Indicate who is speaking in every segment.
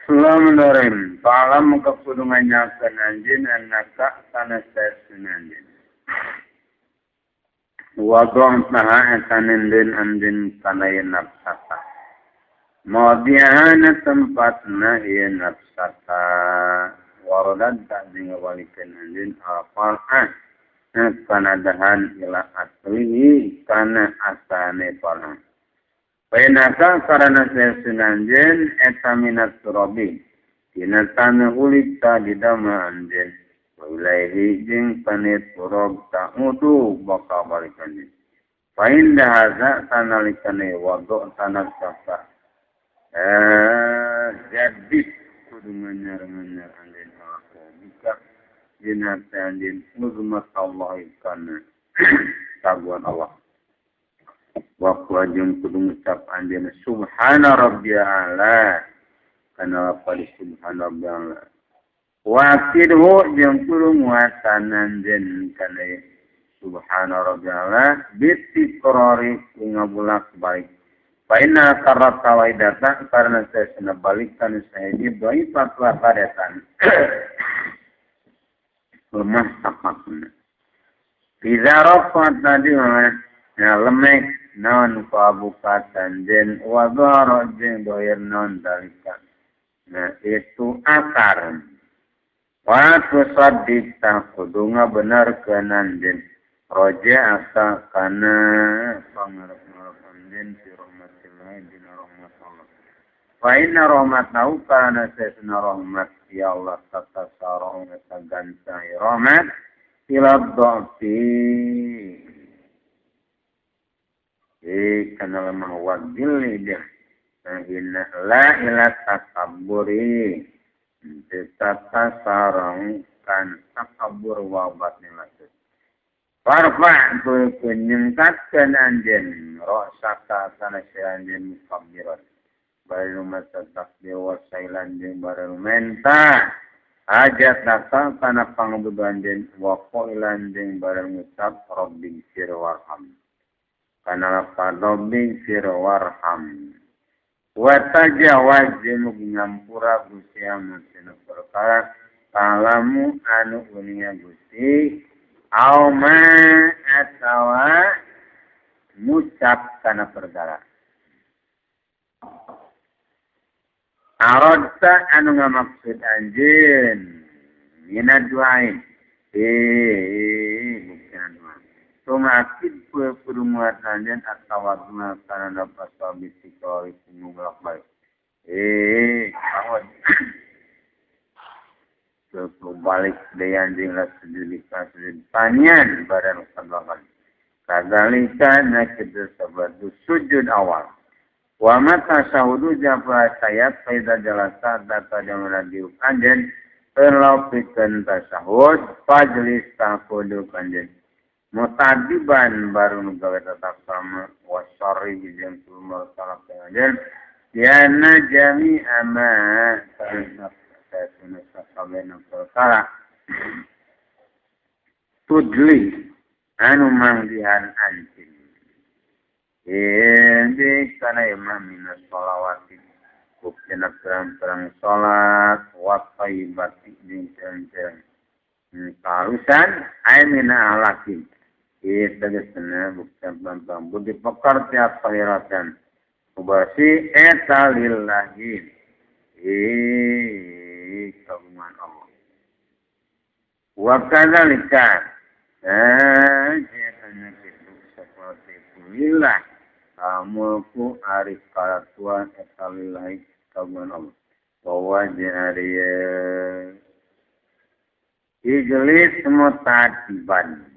Speaker 1: Bismillahirrahmanirrahim. Fa'alam kepudungannya kenanjin anaka kana sesunanjin. Wadong taha etanindin andin kana nafsata. Mawdi'ana tempatna iya nafsata. Warodan tak dingawalikan andin al-fal'an. Kana dahan ila aslihi kana asane fal'an. Painaka karena sesunanjin etaminat surabi. Kinatana hulita di dama anjin. Wailaihi jing panit surab ta'udu baka balikanjin. Pain dahaza tanalikane wadok tanak sasa. Jadi kudungannya rengannya anjin aku. Bika jinata anjin uzmat Allah ikana. Taguan Allah. Waktu ajeng kudu ngucap anjeun subhana rabbiyal a'la kana pali subhana rabbiyal a'la waqidhu jeung kudu nguatan anjeun kana subhana rabbiyal a'la bitiqrari ngabulak balik fa inna qarrata waidata karena saya sudah balikkan saya di doi patwa karetan lemah tapakna Iza rafat tadi lemek non kabukatan den wadhara jeng doyer non dalika. Nah itu akar. Wa tusaddiq kudu ngabenerkeun den roja asa kana pangarep-ngarepan den fi rahmatillah dina rahmat Allah. Fa inna rahmatahu kana sesna rahmat ya Allah tatasarong eta gancai rahmat ila dhati kana lemah wadil dia. Inna la ila takaburi. Tata sarang kan takabur wabat nilatus. Farfa kunyengkatkan anjen. Rosaka kana anjen mukabirat. Baru masa takbir wasailan jeng baru menta. Ajat datang kana pangbudu anjen. Wakoilan jeng baru ngucap Rabbi sir warham. Kana padobing sir warham. Watajawaz jemuk ngampura Gusti amusina perkara kalamu anu unia Gusti auma atawa ngucap kana perkara. Aradta anu ngamaksud anjeun minad duain. Bukan doa. Tumakid perumuat anjen atawatna karena dapat sabiti kawali kumulak baik. Kawat. Balik dari anjing lah sedilika panyan barang sabakan. Kadalika nakid sabatu sujud awal. Wa mata sahudu japa sayat faida jalasa data jamana diuk anjen terlaupikan tasahud fajlis takudu anjen. Mutadiban baru gawe tetap sama wasari jeung tumor salah pengajian yana jami ama saya sunnah sabena perkara tudli anu mangdihan anjing di kana imam minas sholawati buktina perang salat wa taibati jeung cereng tarusan aimina alakin kita kesana bukan bambang budi pekerti apa hiratan ubasi eta lillahi kagungan Allah wa kadzalika jatanya itu seperti lillah mulku arif karatuan eta lillahi kagungan Allah bahwa jariya ijlis mutatiban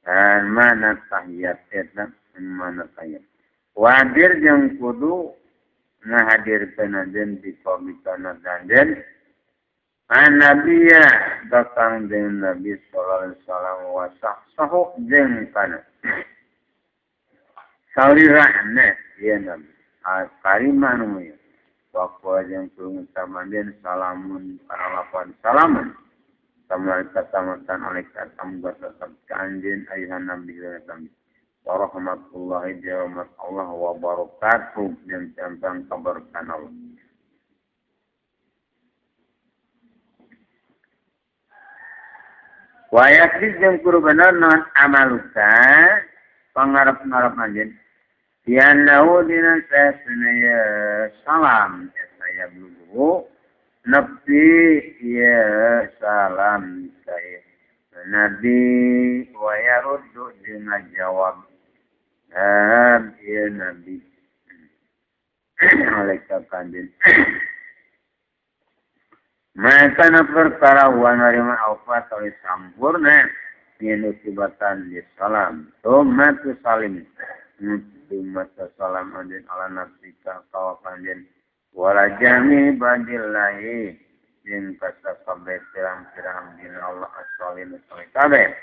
Speaker 1: dan mana tahiyat eta mana tahiyat wadir jeung kudu ngahadirkeun anjeun di pamikana danjen nabiya datang dengan Nabi sallallahu alaihi wasallam wa sahsahu jeung kana salirahna ya Nabi karimanu ya wakwa jeung kudu ngucapan salamun kana lapan salamun Tamal katamatan alaikat ambat tetap kanjin ayuhan nabi dan warahmatullahi warahmat Allah wa barakatuh dan tentang kabarkan Allah. Wayakdi jeung kudu bener non amaluka pangarep-ngarep anjeun. Yanau dina sasana salam saya blugu nepi ya salam saya Nabi wa yaruddu dina jawab ya Nabi alaika kanjin maka na perkara wa narima awfat oleh sampurna minutibatan di salam tomatu salim mata salam anjen ala nafsika kawa panjen wala jami badillahi jeung kata kabeh pirang-pirang dina Allah as-salim saleh kabeh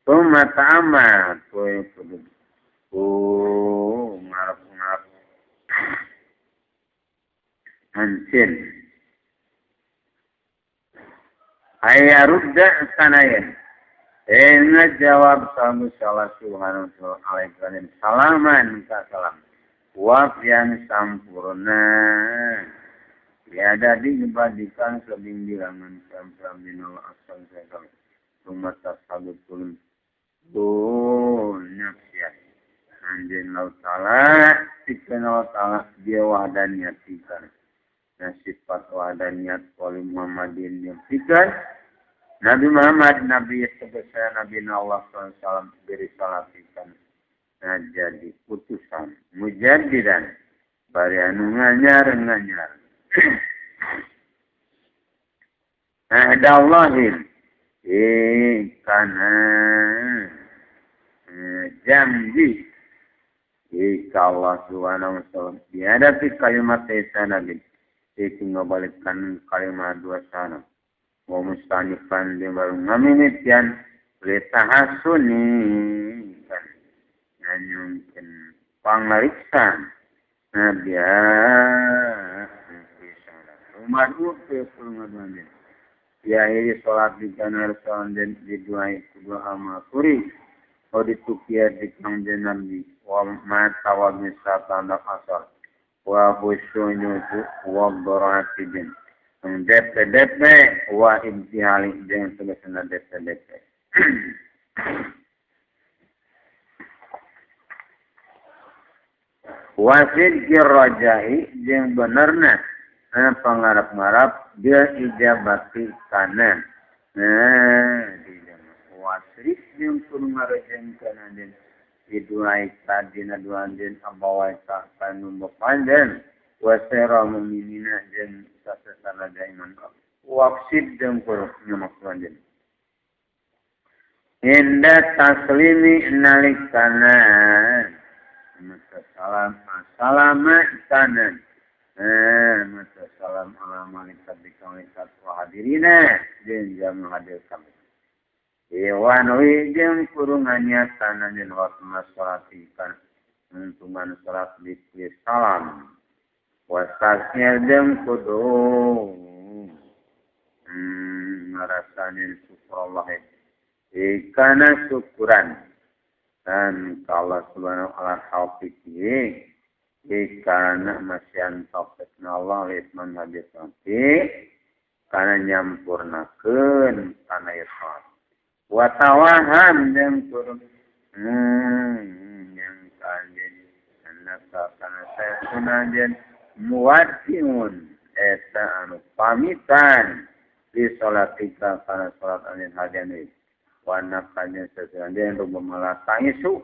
Speaker 1: tuma ta'ama kowe kudu ngarep-ngarep ancin ayarudda sanayen ngejawab salam salah subhanahu wa ta'ala salaman ka salam waf yang sampurna tiada dibandingkan kebimbilangan sampram binal asal sekali rumah tasabutul nafsiyah anjen laut ta'ala sikana ta'ala dia wahdaniat ikan sifat wahdaniat wali Muhammadin yang ikan Nabi Muhammad, Nabi sebesar Nabi Allah SAW beri salatikan jadi putusan mujadidan bari anu nganyar ada Allahin kana janji jika Allah Subhanahu wa ta'ala dihadapi kalimat Nabi itu ngabalikkan kalimat dua sana wa mustanifan di baru ngaminitian litahasuni kan nyanyungkin pangariksan nabiya umat upe pulungadwanin diakhiri sholat di kanar salam dan diduai kedua amakuri o ditukiar di kangjen nabi wa mata wa misata anak asal wa husyunyutu wa doratidin DP wa imtihali dengan sebesar DP. Wasid kirrajai yang benarna pangarap-ngarap dia ijabati kanan. Wasid yang kudu ngarejeng kanan diduai kadina duandin abawai tak kanumbo panjen. Wasera mu'minina dan sasana daiman waqsid dan kuruk nyamaksuan dan inda taslimi nalikana masa salam assalamat kanan masa salam ala malikat dikalikat wahadirina dan jamu hadir kami Iwanwi dan kurungannya kanan dan waktu masalatikan untungan salat di salam wasasnya jeung kudu ngarasanin syukur Allah ikana syukuran dan Allah subhanahu wa ta'ala hafiqi ikana masyan taufikna Allah lisman hadis nanti kana nyampurnakeun kana yasat watawaham jeung kudu yang kanjen anaka kana saya sunajen muwaddiun eta anu pamitan di salatika kana salat anjeun hadian wa naqanya sesuatu rupa malatang isu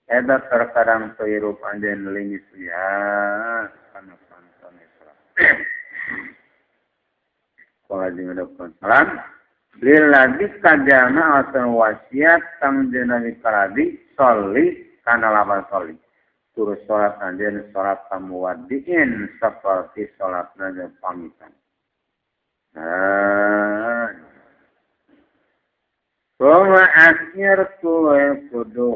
Speaker 1: eta terkadang hirup anjeun lingis ya kana pantun salat qala jeung salam lillazi kadana asan wasiat tang jenami kaladi sholli kana lawan sholli turut sholat anjen sholat tamuwaddiin seperti sholat naga pamitan. Koma akhir kue kudu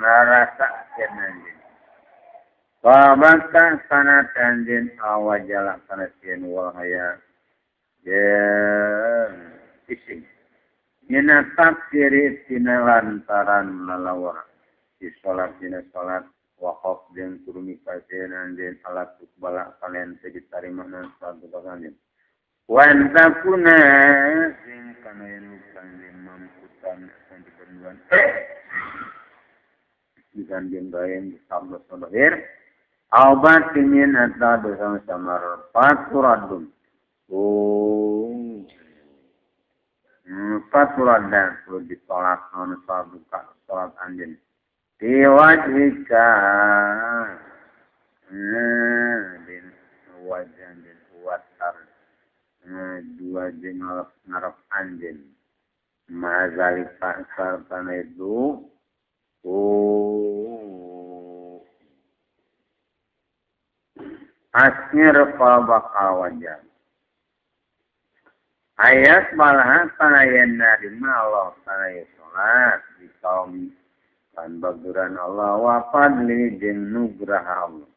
Speaker 1: ngarasakeun anjeun. Babaka kana anjeun awajala kana sieun wahaya jeung ising. Mina takdiri tina lantaran lalawar di sholat tina sholat wakaf dan kurumi kasih dan alat tukbala kalian segitarima dan suatu bagangan Wan takuna sing kana yen kang mamputan sing dipenduan ikan jembayan sabda sabahir aubat tinin atau bersama samar paturadun paturadun perlu ditolak oleh sholat anjing diwajibka din wajah din watar dua jeng ngarap anjing mazali pasar tanah itu asnir bakal wajah ayat malahan tanayan narima Allah tanaya sholat di kaum dan baguran Allah wa fadli jeung nugraha Allah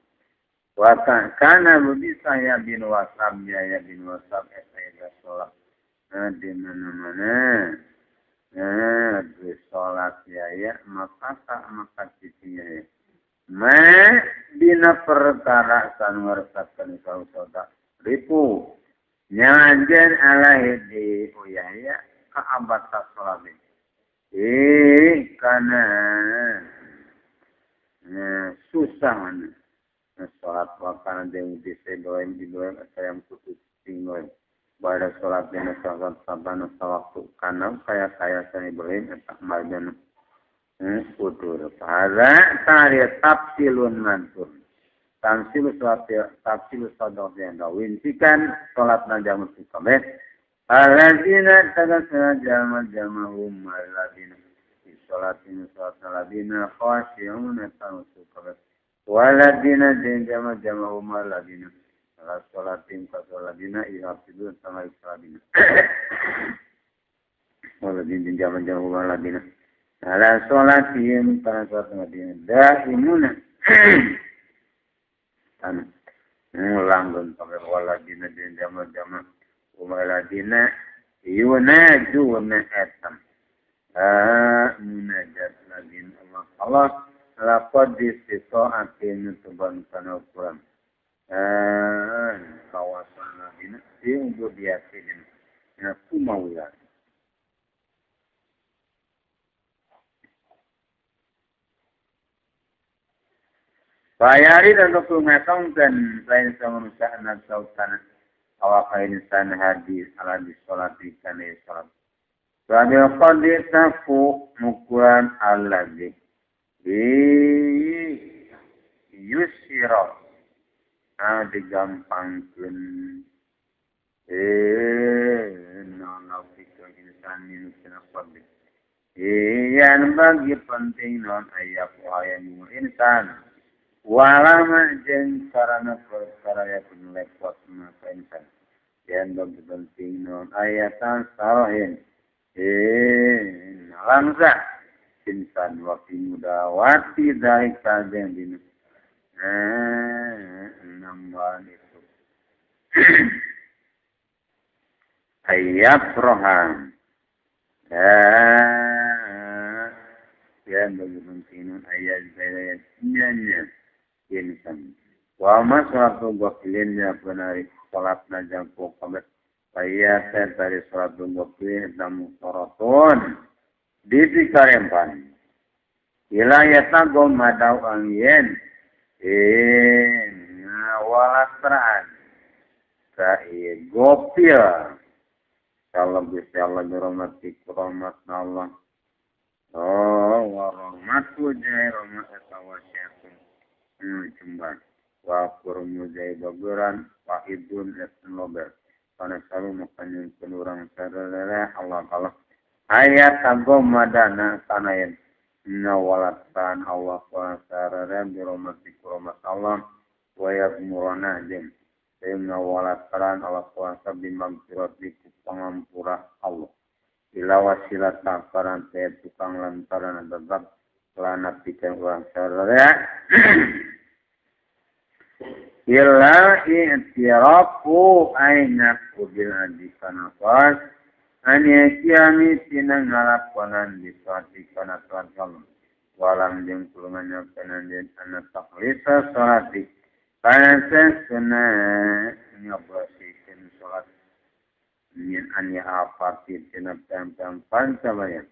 Speaker 1: wa kana lebih saya bin wasab ya bin wasab saya sholat di mana-mana sholat ya maka cicinya ya dina perkara san warsakan sauda ripu nyanjen alaihi di uyaya ka abad salat karena susah mana sholat wakana dengan disedoin di doa saya putus tinggal pada sholat dengan sholat sabana waktu karena kayak saya Ibrahim tak marjan utur pada tarikh tafsilun mantur tafsil sadaq yang dawinsikan sholat najam istiqamah aladina tagasa jamahum aladina sholatin salatina khashi'un ta'usukat waladina jamahum aladina sholatin salatina ihafidun sama islamina waladina jamahum aladina ala sholatin kana salatina daimuna tan langgun pakai waladina jamah waladina yunajuna atam munajat lagi Allah laqad disita'atin tuban kana Quran kawasan ladina untuk diakidin aku maulah bayari dan dokumentongkan lain sama manusia anak sautan awak insan hadis ala disolati kana salat Sabil qaditaku mukuran alladhi yusira digampangkeun nana fikir insan ini kena qadit yang bagi penting non ayat wahayani insan walama jeung sarana perkara yang penlepot maka insan yang bagi penting non ayatan sarahin langsa insan waktu muda wati dari kajian dina nambahan itu ayat rohan yang bagi penting non ayat nyanyi insan wa maswatu wakilnya penari salat najam pokok ayat dari salat wakil namu soroton di karempan ilayata gomadau angin walatran kai gopil kalau bisa Allah dirahmati rahmat Allah warahmatu jai rahmat atawasyakun cembar wa kurmu jai baguran wa idun etnober karena selalu makanya penurang sadara Allah Allah ayat agom madana sanayin nawalatan Allah wa sadara birahmati rahmat Allah wa yagmurana jin nawalatan Allah wa sabimagfirati pangampura Allah ila wasilata karante tukang lantaran tetap lana pikir orang sadara illa i'tirafu aina kubil adika nafas anya kiami tina ngalakonan di suati kana tuan walam jeung kulungannya penanjen anak taklisa salati kana sesuna nyobosikeun salat min anya apati tina pam pancabayan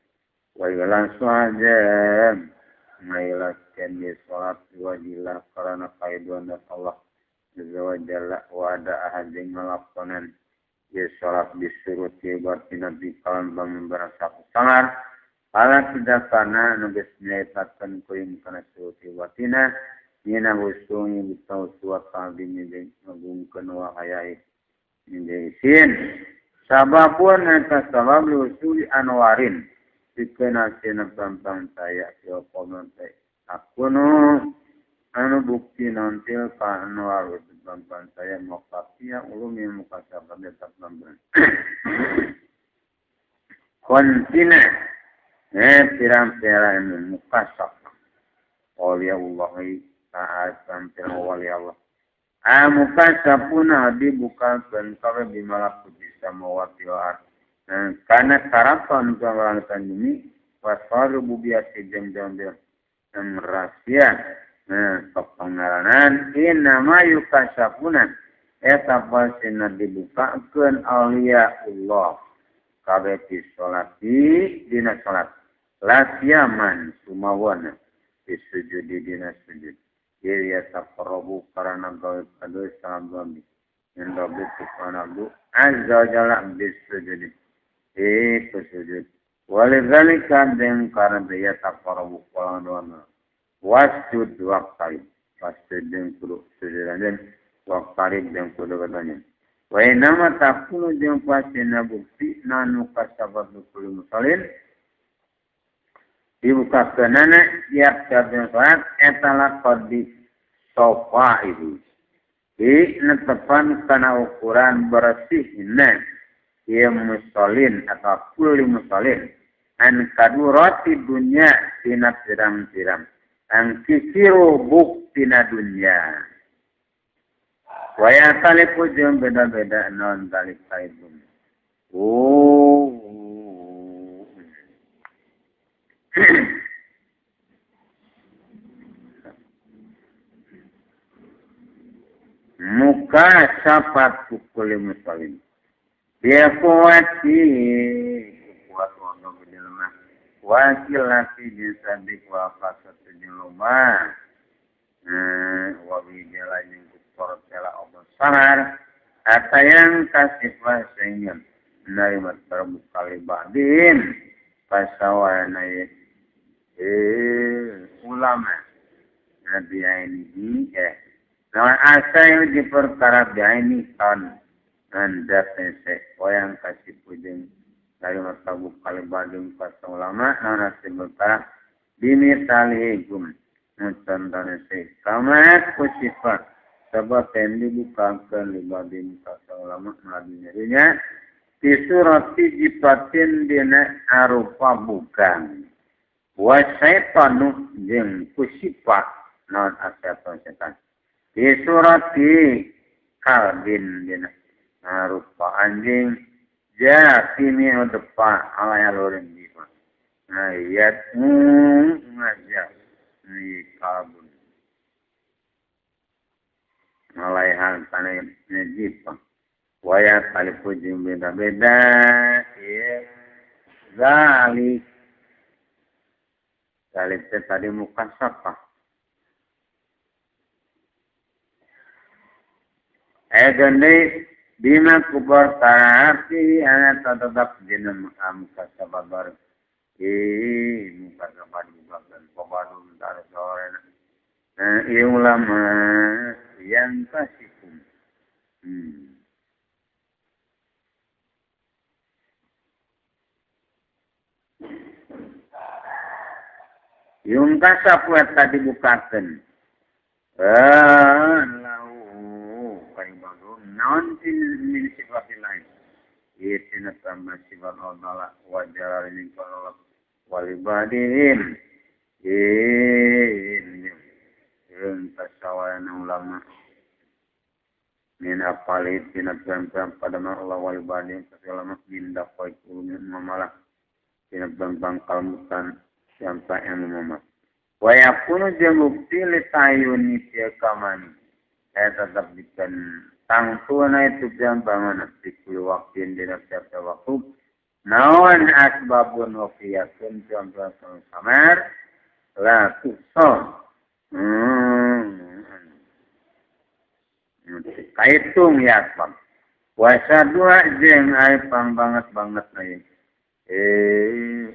Speaker 1: wa ila suhajam ngailaskan di sholat wajilah karena kaiduan Allah Azza wa Jalla wa ada ahadin ngelakonan di sholat disuruh tiba-tiba di kalan bangun berasa sangar ala tidak kana nugas nyaitakan kuing kana suruh tiba-tiba nina husungi bitau suat kalbi nyedeng ngagungkan wahayai nyedeng isin sababun eta sabab lusuli anwarin dikena cina pampang saya yo komente aku anu bukti nantil ka anwar itu pampang saya mau kapia ulumi muka sabar tetap pampang kontina pirang-pirang muka sabar oleh Allah taat sampai wali Allah muka sapuna dibukakan kalau bimalakut bisa mewati art karena karapan pengelangkan ini wasal rububiati jam-jam yang rahasia kepengaranan nama yukasapunan eta pasina dibukakan aulia Allah kabeh salati dina salat lasiaman sumawana disujudi dina sujud ya taqarrabu karena gawe kado salam yang dapat subhanahu azza wa jalla bisujud sujud waladzalika dan karena dia taqarrabu qala doana wasjud waqtarib wasjud dan kudu sujudan dan waqtarib dan kudu katanya wa inama takunu jeung pasina bukti nanu kasabat kullu musallin dibuka kenana tiap dan salat etala qadi sofa itu di netepan kana ukuran bersihna ia musallin atau kulli musallin an kadurati dunya tina tiram-tiram ang kisiru buktina dunya waya talipu jeung beda-beda non talik kaidun muka sapat kukuli musallin dia kuati kuat untuk berjelma wakil lati disadik wafasat jelma wabi jalan yang kukorot cela obat sanar apa yang kasih pasengin narimat terbukali badin pasawana ulama nabi ini nama asa yang diperkara ini kan anda pensek yang kasih pujeng dari matabuk kalibadung kata ulama nama sebentar dimitalihikum nonton se kamat kusifat sebab yang dibukakan libadung kata ulama nadinya di surat jipatin dina arupa bukan wa syaitanu jeung kusifat non setan di surat kalbin dina rupa anjing jasimi depan alaya loren jiwa ayat ngajak ni kalbun alaihan tanah jiwa waya kalipu jeung beda-beda zalik tadi muka sapa gande bima kubar tarati ana tetap jeneng muka sapa bar muka sapa dibagian pabadun dari sore ulama yang kasikum yung kasapu tadi bukakan lau kaibagum naon min sifatin lain itina tambah sifat Allah wajar ini kalau walibadin yung kasawayan ulama min apalit tina pem-pem pada Allah walibadin kasalama min dakwai kulun mamalah tina pem-pem kalmukan sampai yang memat. Wayakunu jembukti letayuni tiakamani. Saya tetap dikan tangtuna itu jambangan dikul waktin dina tiap waktu naon asbabun wafiyatun jambang samar la kusol kaitung ya asbab wasa dua jeng ay pang banget na yun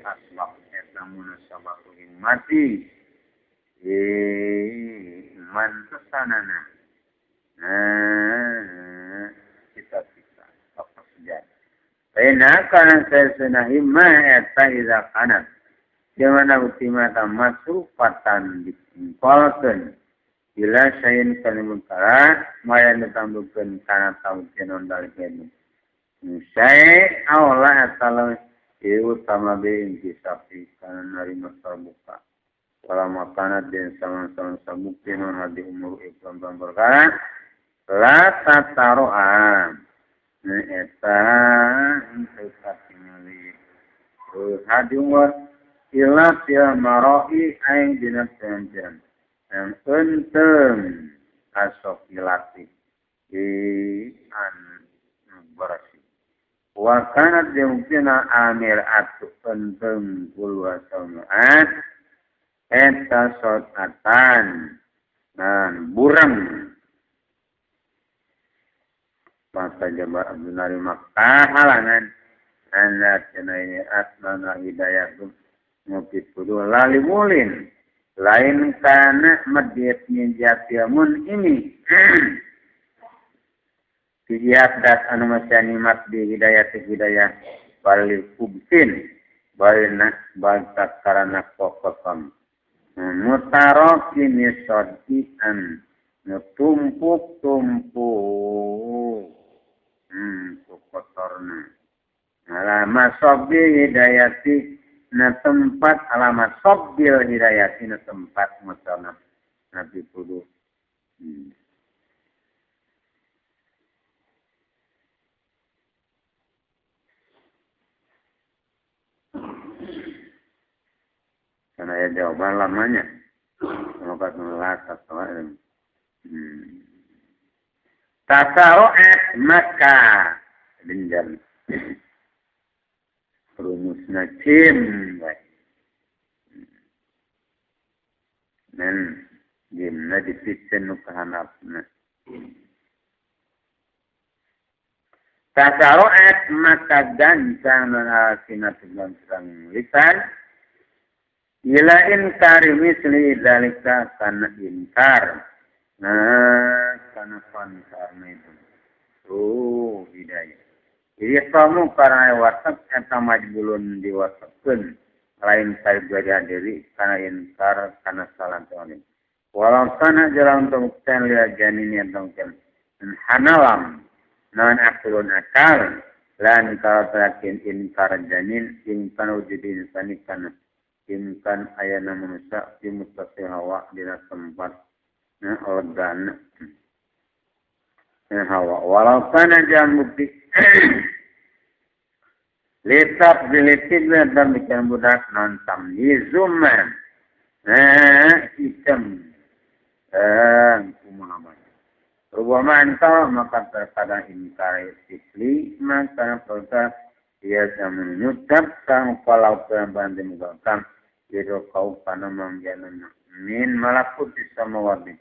Speaker 1: asbab namun sabab mati man kesanana kita apa saja karena kana sesunahi ma eta ida kana dimana utimata masuk patan dipolkeun bila sayin kalimuntara maya ditambahkeun kana taukeun dalikeun saya awala atala utama be sapi kana narima terbuka kalau makanan dan sama-sama sabukti menghadi umur iklan berkara la tataro'an eta untuk katingali hadi umur ilah ya maroi aing dinas janjian yang untung asok ilati an berasi wakanat dimungkina amir atu untung puluh tahun eta sotatan dan burang maka jaba abdunari makkah halangan anak ini asmana hidayatun ngupit kudu lali mulin lain kana medetnya jatiamun ini tiap anu masyani mat di hidayah balik kubsin balik karena kokosan mutarokin yasodian nutumpuk kotorna alamat sobil hidayati na tempat alamat sobil hidayati na tempat motorna nabi kudu karena ya jawaban lamanya maka melata soalnya tasaro'at maka dinjal rumusna jim dan jimna dipiksen nukahanapna tasaro'at maka gancang dan alsinatu gancang lisan ila inkari misli dalika kana inkar kana pankarna itu hidayah jadi kamu karena wasap eta majbulun diwasapkeun lain kali belajar diri kana inkar kana salah tawalin walau kana jalan pembuktian lihat janin yang tongken hanalam non akulun akal lan kalau terakin inkar janin ingkan wujudin sanikana imkan ayana manusia di mutasi hawa di tempat organ hawa walau kana jangan bukti letap diletik dan bikin budak nonton yizuman hitam kumaha rubama anta maka terkadang inkar sifli maka perkara ia zaman nyucap sang kalau peran dimugakam jadi kau kana manggianan min malakut sama wadi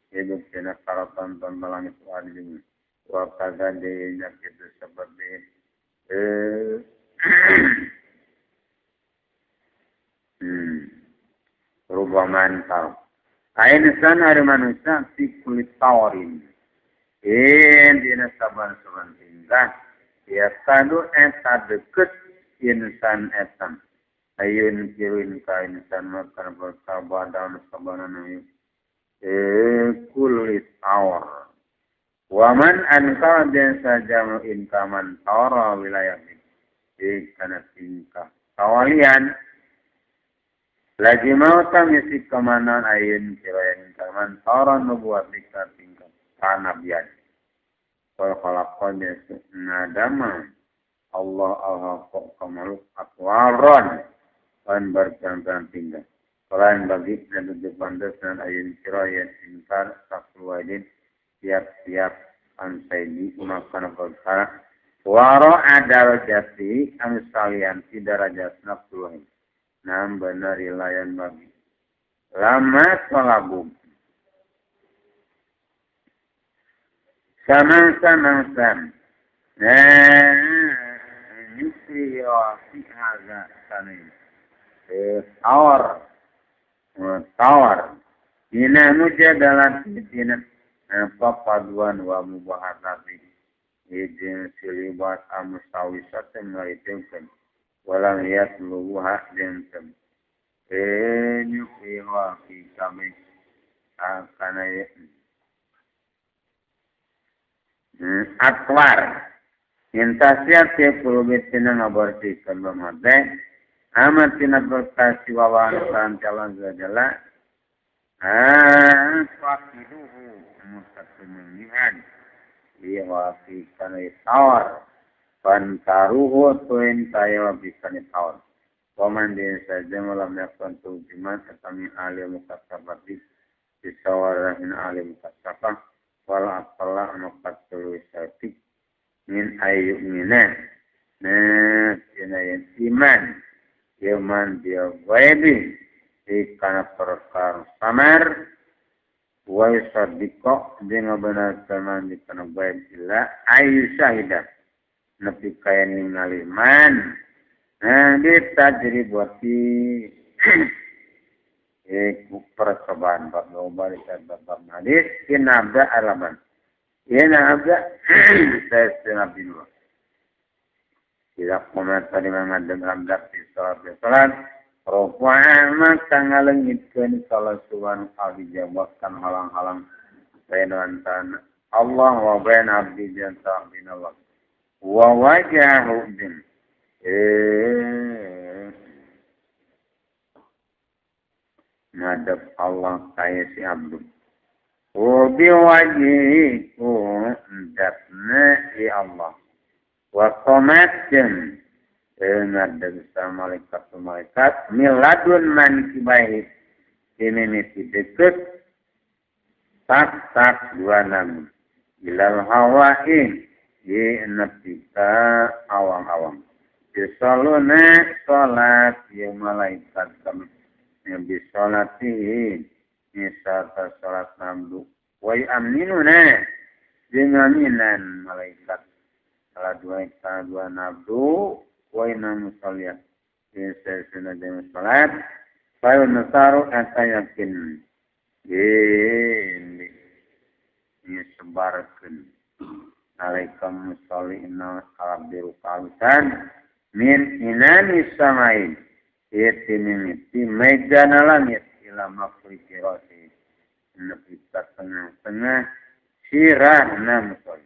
Speaker 1: hidup kena kalau tonton langit wadi ini wakaga dia kita seperti rubah mantal insan hari manusia si kulit tawarin dina saban-saban tinggal ya kadu eta deket insan etam ayun kiwin ka insan makan berkabadan sabanana kulit awar waman anka dan saja inkaman tara wilayah ini kana tingkah kawalian lagi mau tamisi kemana ayun kiwin inkaman tara nubuat dikta tingkah kana biad kalau khalaqanya nadama Allah al-haqqa kamaluk atwaron dan berjangkaan tinggal. Selain bagi dan tujuh pandas dan ayun kirayat inkar sakluwadin siap-siap Ansaidi makan perkara waro ada jati anu salian ti darajatna puluh. Nam bener ilayan bagi. Lama tolabum. Samang-samang. Nyukri fi haza sanin. Tawar. Ina mujadalah tina papaduan wa mubaharati. Ijin silibat amusawisatan ngaitengkan. Walang yatluha jengkem. Nyukriwa fi kami. Akana Akwar. Intasiat ya pulubitina ngabartikan bamade. Amat tina berkasi wawan sancalan zajala. Fakiduhu mustaqimihan. Iya wafi kanai tawar. Pantaruhu tuin tayo wafi kanai tawar. Paman din saja malam yakon tujiman kami ahli mukasabati. Disawarahin ahli mukasabah. Wala apalah makat tulisatik. Min ayu minan. Sinayan iman. Yaman dia waibi. Ikana perkara samar. Wai sadiko. Dia benar teman di kana waib ila. Ayu syahidah. Nabi kaya ningaliman. Kita jadi buati. Percobaan. Bab ngobali bab hadis. Ina abda alaman. Ina abda. Saya setengah binwa. Tidak komentar di mengadeng abdak di salat. Rupanya maka ngalengitkan salah suan al-dijawabkan halang-halang. Bainan tanah. Allah wa bain abdi jantah bin Allah. Wa wajahu bin. Madab Allah kaya si abdu. Ubi wajihiku datna ya Allah. Wa qomatkan ngadeg sa malaikat miladun man kibaih ini niti deket tak dua namun ilal hawain ye nepika awang-awang disoluna sholat ya malaikat kami yang bisolatin nisata sholat namdu wa yu'amninuna jengaminan malaikat salah dua nabdu wa inna musalliya sesuna dengan salat bayu nasaru anta yakin ini sebarkan alaikum musallina abdiru kausan min inani samain yaitu mejana langit ila mafriki rasi nabi tengah-tengah sirah namusol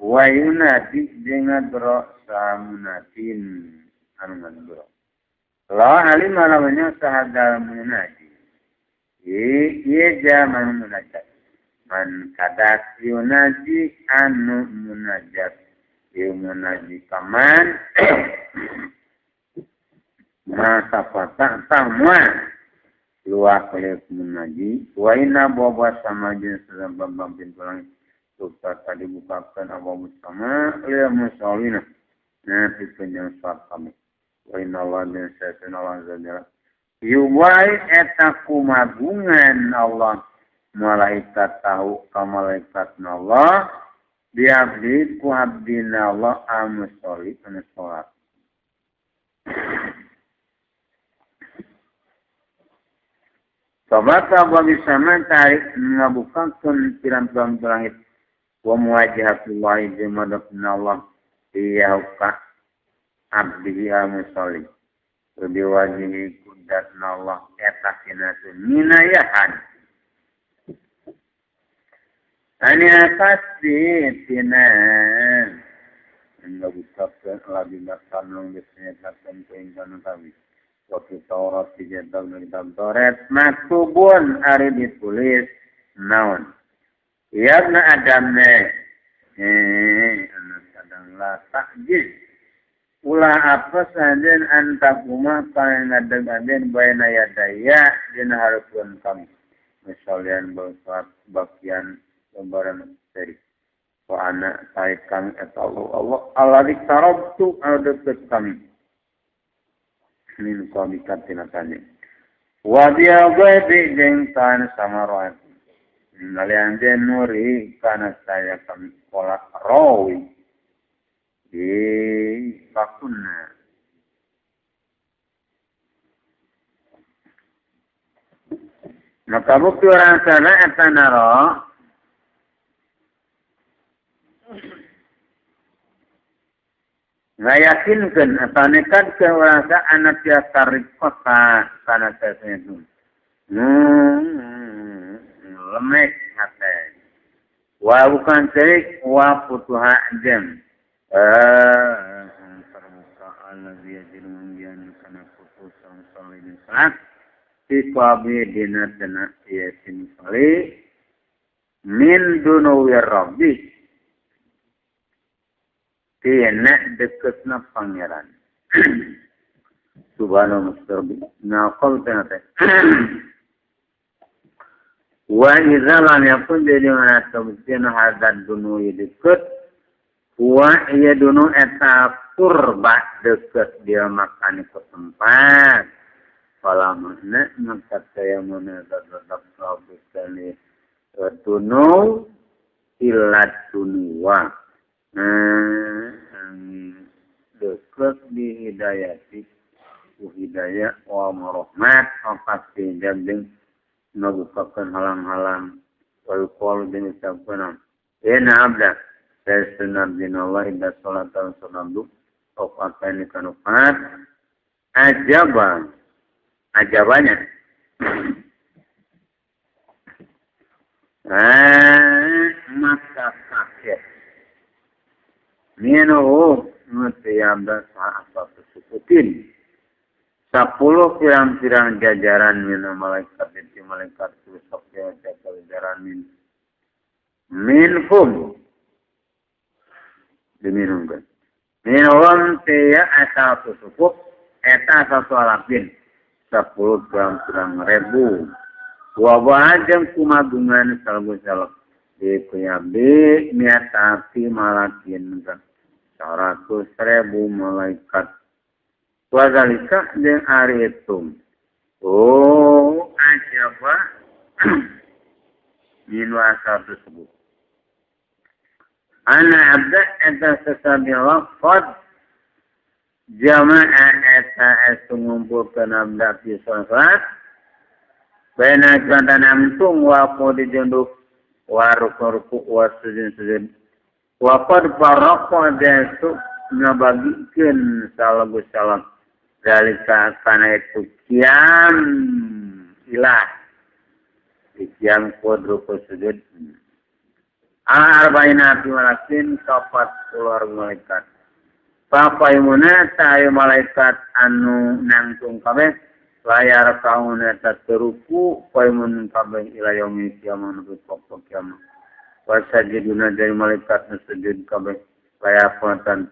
Speaker 1: wa yunadi dengan bro samunatin anuman bro la alim alamanya sahadal munadi iya zaman munajat man kadat yunadi anu munajat yumunadi kaman masa patah sama luar kelip munadi wa ina bawa sama jenis dalam bambam pintu langit Tukar tadi bukakan abamu sama ya musolina. Nanti penjang suat kami. Wa inna Allah dan syaitan Allah zajala. Yubai etaku magungan Allah. Malaikat tahu ka malaikat Allah. Biabdi ku abdina Allah amusoli anu sholat. Sobat abadi sama tarik ngabukakan pirang-pirang langit. Wa muwajahatullahi bimadafna Allah iyauka abdihi al-musalli wa biwajihi kudatna Allah etakinatu minayahan ani pasti tinan enggak bisa lagi nasanung biasanya nasan keinginan kami waktu Taurat dijedak dari Taurat maktubun hari ditulis naon ya na adamne anak kadanglah takjil ulah apa saja antakuma kang ngadeg-adeg baina yadaya dina hareupeun kami misalian bersat bagian lembaran seri wa ana taikang eta Allah Allah dikarabtu ada kami min qabikat tinatanya wa dia gede jeung tan samarat ngalian den nuri kana saya kami pola rawi di bakunna maka bukti orang sana eta naro ngayakinkeun atau nekatkeun urang sa anak tiasa rikota kana tesnya itu lemek hate wa bukan cerik wa putuha jam terbuka alladhi yajirun bian kana putusan salidin saat Ikabi dinatana yasin salih min dunuwi rabbi tina deketna pangeran subhanahu mustarbi naqal tanate wa idza lam yakun jadi mana tabtin hadan dunuwi deket wa iya dunu eta purba deket dia makan ke tempat falamana maka saya menetap sekali tunu ilat tunua dekat di hidayati hidayah wa rahmat pasti jambing nabukakan halang-halang wal qol bin sabana ena abda saya sunnah din Allah inda salat dan sunabdu ini kanupat ajabannya maka sakit minuh mutiabda sahabat sukutin 10 pirang-pirang jajaran minum malaikat itu malaikat susuknya jajaran minhum diminumkan minum tiya asal susuk eta satu alapin 10 pirang-pirang ribu wabahajam kumagungan salbu-salab di kuyabi miatati malakin 100.000 malaikat wadalika jeung ari itu ajaba min wasa tersebut ana abda eta sesabi wafat jama'a eta ngumpulkeun abda fi salat baina kandanamtung wa qodi junduk wa ruku wa sujud wa qad baraka dasu ngabagikeun salagus salam dalika kana itu kiam ilah kiam qad ruku sujud arba'ina fi malakin 40 malaikat Papa imuna tayo malaikat anu nangtung kabeh layar kaun eta teruku paimun kabeh ila yaumil kiamah nuju pokok kiamah wasajiduna dari malaikat sujud kabeh layar pontan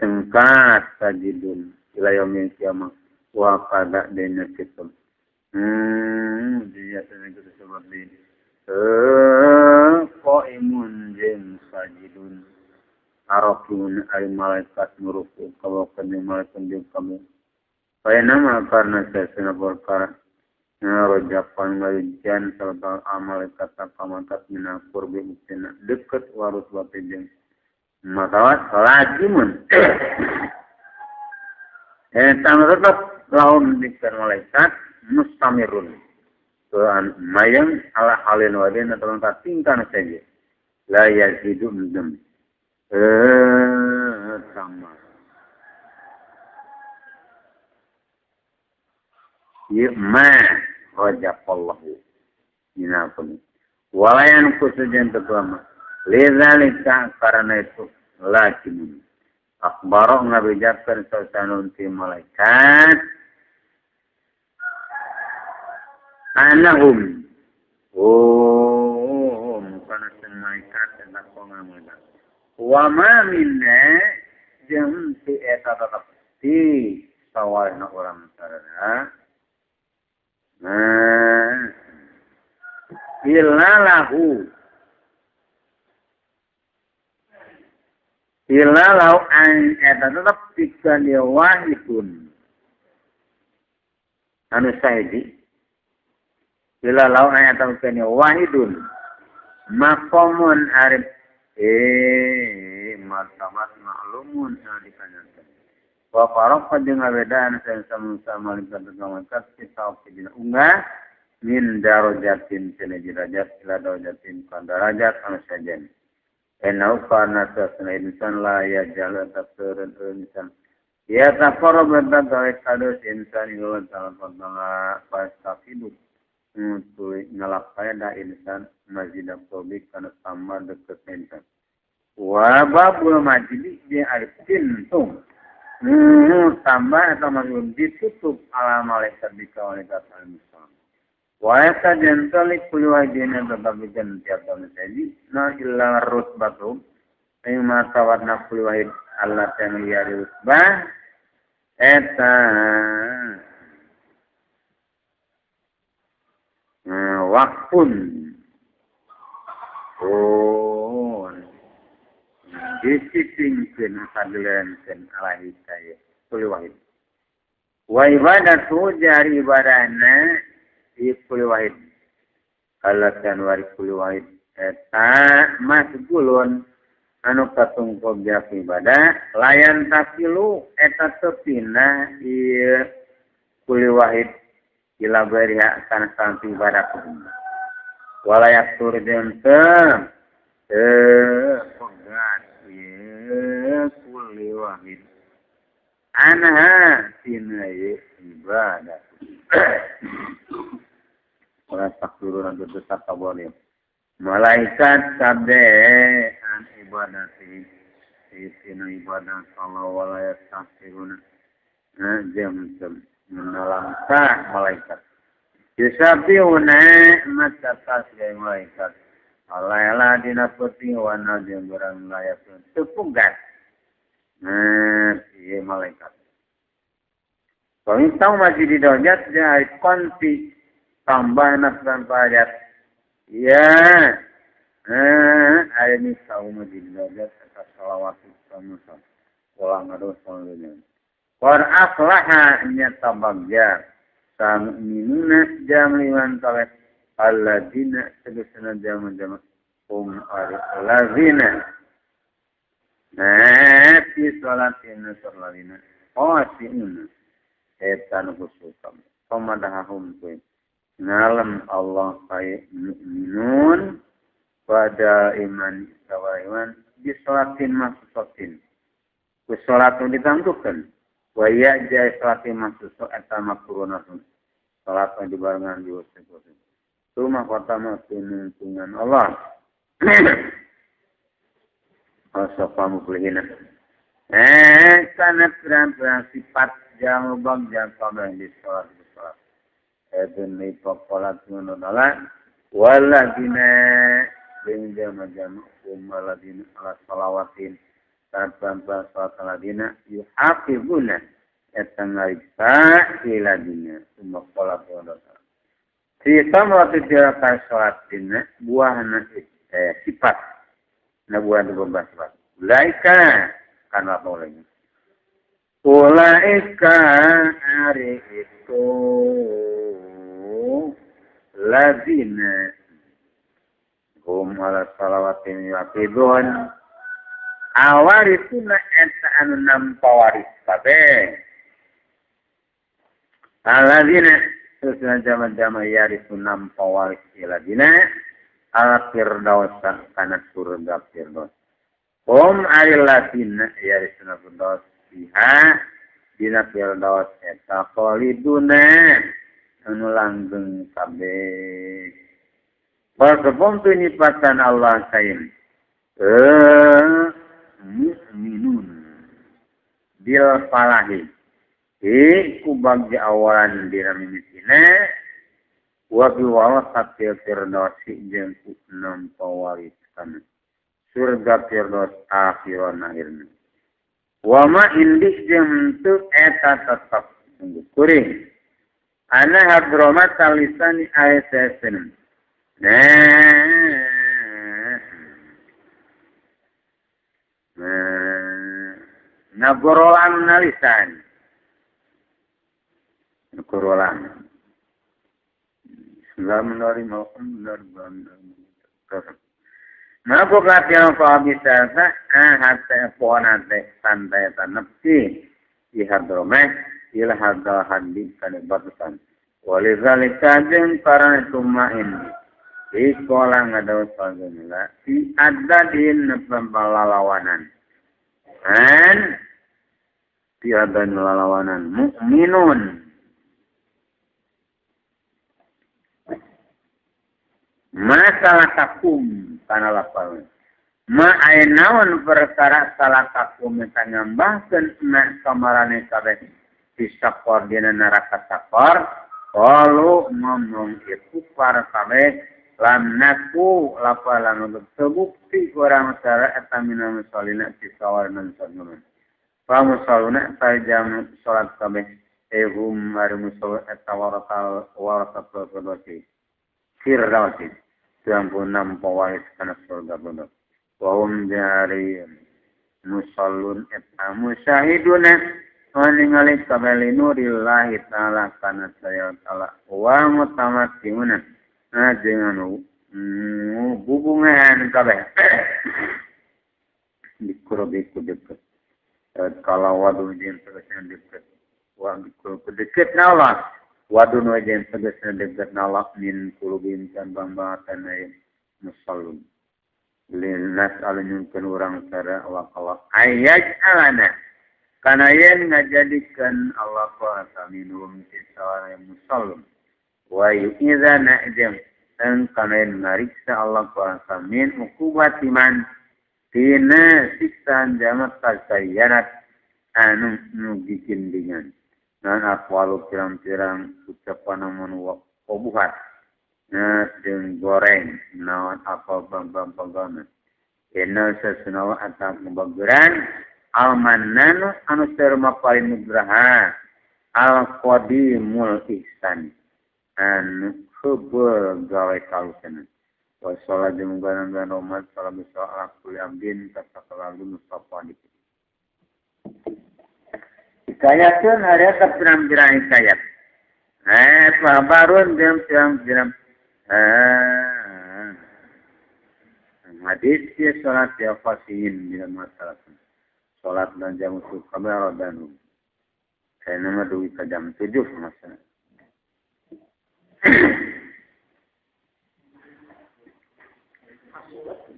Speaker 1: cengkat sajidun ila yaumil kiamah wa qada dena kitum dia itu seperti qaimun jeung sajidun Arafun ay malaikat muruku kalau kena malaikat dia kamu. Kaya nama karena saya sena berkara rojapan ngalijan serta malaikat takamantat mina kurbi muktina deket warus batijeng. Matawat lajimun. Tang tetap laun dikir malaikat mustamirun. Tuhan mayang ala halin wadin atau tingkan saja. La yazidu mendem. Sama. Ma wajapallahu minapun. Walayan khususnya terutama. Lidzalika karena itu lakin. Akhbarok ngabijakkan sausanun ti malaikat. Anahum. Bukan malaikat tentang pengamudan. Wa ma minna jeung ti eta tetep ti sawarna urang sarana illa lahu Ilalau an eta tetep pikeun dia wahidun. Anu sahiji. Ilalau an eta pikeun dia wahidun. Maqamun arif martabat ma'lumun dikanyakan. Wa faraq jeung ngabedaan sama-sama lipat malaikat kita pidina unggah min darajatin tina derajat ila darajatin ka derajat anu sajen. Enau karna sasana insan la ya jalan tafsiran insan. Ya taqarrab gawe kados insan ila ta'ala fastaqidu. Untuk ngalapaya da insan majidah tobik kana sama deket insan. Wa babul majlis dia arifin tum. Tambah atau maklum ditutup ala malaikat di malaikat al-misal. Wa yata jentalik kuliwajina tetapi tiap tahun saja. Na illa rutbatum. Yang matawatna kuliwahid Allah yang liari rutbah. Eta. Wakpun. Disipinkeun kadelenkeun alahi kaya kuli wahid. Wa ibadatu jari ibadahna di kuli wahid. Alatan wari kuli wahid eta masgulun anu katungkol jak ibadah layan takilu eta tepina ieu kuli wahid ila bariha kana santi ibadah kudu. Walayak turjeun teu pegat kulli wahid anha tina ibadah ora sakturun anu tetap kabeh malaikat kabeh an ibadati tina ibadah sallallahu alaihi wasallam jam menalangkah malaikat yusabiuna mata tasbih malaikat Alayla dina peti wana jeung barang layak tepunggat. Ieu malaikat. Pamintang masih di dojat jadi konti tambah nasran pajat. Ya. Ada ni saum di dojat atas salawat sama. Ulang aduh salawatnya. Qad aflaha nyata bagja. Sang minuna jam liman talek. Alladzina sedusana jama-jama alladzina fi sholatina sallina qasimun etan khususam pamadahum tu ngalam Allah kaya mu'minun pada iman sawaiman di sholatin maksusatin ku sholatun ditangguhkan wa ya jai sholatin maksusat eta makrunasun sholatun dibarengan di wasik Rumah pertama penuntungan Allah. Asafamu kulihina. Karena perang sifat jamu bang jam kabeh di sholat. Itu ni pokolat menolak. Waladina dengan jam umaladina ala salawatin. Tanpa sholat aladina yuhafibuna. Etangaiksa iladina. Umma kolat menolak. Sifat waktu dia kaswatin buah sifat na buah itu berbahasa sifat. Ulaika karena apa lagi? Ulaika hari itu lazina hum ala salawatin yaqidun awarisuna eta anu nampawaris kabeh. Alladzina terus jama-jama yarisun nampawaris iladina ala firdaus kana surga firdaus. Arilatina yarisun firdaus fiha dina firdaus eta khaliduna anu langgeng kabeh. Pasepom tu nipatan Allah kain. Mu'minun bil falahi. Kubagi awalan dina mimitina wa biwala satil firdausi jeung enam pawariskan surga firdaus akhiran akhirna wa ma indih jeung teu eta tetep sungguh kuring ana hadromat lisani ayatin nah Nagorolan na lisan. Nagorolan. Nabukat yang bisa hati pohon hati santai tanapsi ihadromeh ilhadal hadis kanibatusan. Walizalika jeng karena cuma ini. Di sekolah ngadaw sahaja si adadin pembalalawanan. Dan si adadin lalawanan mu'minun. Masalah takum kana lapal. Ma ainaun perkara salah takum tanyambahkeun na kamarane kabeh disakor dina neraka sakor. Qalu ngomong itu para kabeh lam naku lapalan untuk terbukti kurang cara eta minal musallina sisawar nan sanuman. Fa musalluna sajam salat kabeh ehum ari musall eta waratal qadati. Firdausi. 96 pawais kana surga bener. Wahum jari musallun eta musyahiduna ningali kabeli nurillahi ta'ala kana saya ta'ala wa mutamattiuna dengan hubungan kabeh dikurubi ku deket kalau waduh jeung tegasna deket wa dikurubi deket na Allah waduh jeung tegasna deket na Allah min kulubin kan bambatan ay musallun linnas alanyunkeun urang cara waqala ayat alana kana yen ngajadikeun Allah kuasa minum sisawara musallun wa yu'idana jeung kana yen ngariksa Allah kuasa min ukubat iman tina siksa jamat kasayyanat anu bikin dengan dan aqwalu pirang-pirang ucapan namun wabuhat nah jeung goreng naon apa bambang pagana ena sasanawa atak membageran almananu anu sarema paling nugraha al-qadimul ihsan anu heubeul gawe kalusenan wa sholat jeung barang umat salam salat kulli abdin tatakalalu mustafa dikit hikayatkeun hari eta pirang-pirang hikayat pabarun jeung pirang-pirang hadis ya sholat ya fasihin bila masalah sholat dan jam usul kamera dan saya nama duwi ke jam 7 masa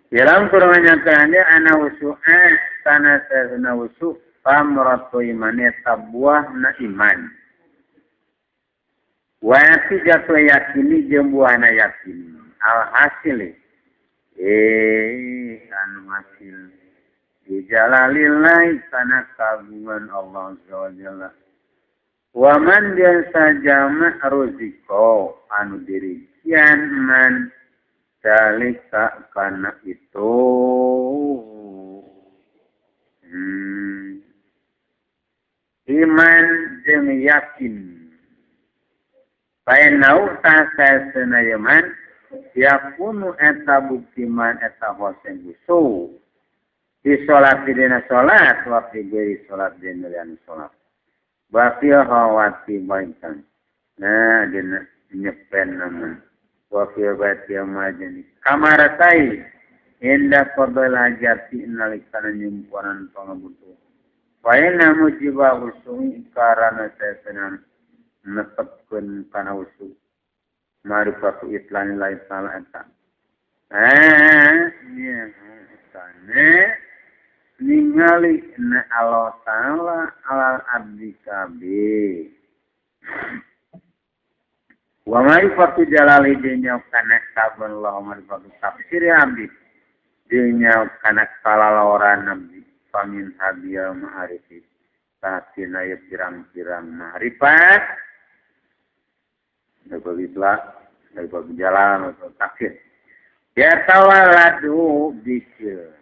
Speaker 1: dalam kurangnya kerana anak usu'a tanah sana usu pamratu imane tabuah na iman wati jatuh yakini jembuhana yakini alhasil anu hasil dijalalillahi kana kagungan Allah SWT wa man biasa jama' roziko anu dirikian man dalika kana itu iman jeung yakin paenau tasasana yaman yakunu eta buktiman eta hosen husu di sholat dina sholat wa fi ghairi sholat dina sholat baqiya hawati baitan nah dina nyepen namun wa fi baiti majani kamaratai inda qabla hajati nalikana nyimpunan pangabutuh wa inna mujiba usumi karana sayasanan netepkeun kana usul marifatu itlani lain salah eta ya sana ningali na Allah Ta'ala alal abdi kabe wa marifatu jalali dinya kana sabun Allah marifatu tafsir abdi dinya kana kalalawaran abdi pamin hadiah ma'arifi tasina ya pirang-pirang ma'rifat dari jalan atau taksir ya tawaladu bikir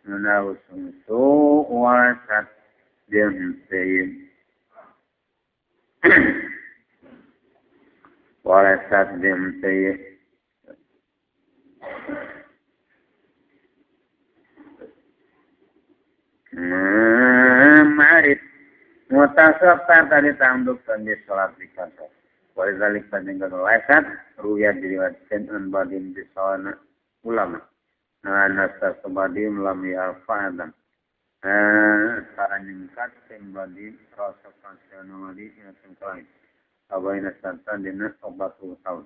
Speaker 1: nuna usungsu wasat jemsein wasat jemsein Mutasabta tadi tandukkan di sholat di kantor. Walidalik panjangkan lesat, ruya diriwatkan anbadim di sholat ulama. Nasa sebadim lam ya'fa'adam. Saranyengkat sembadim rasa kansionaladi inasin kelain. Abayna santan dina obatul tahun.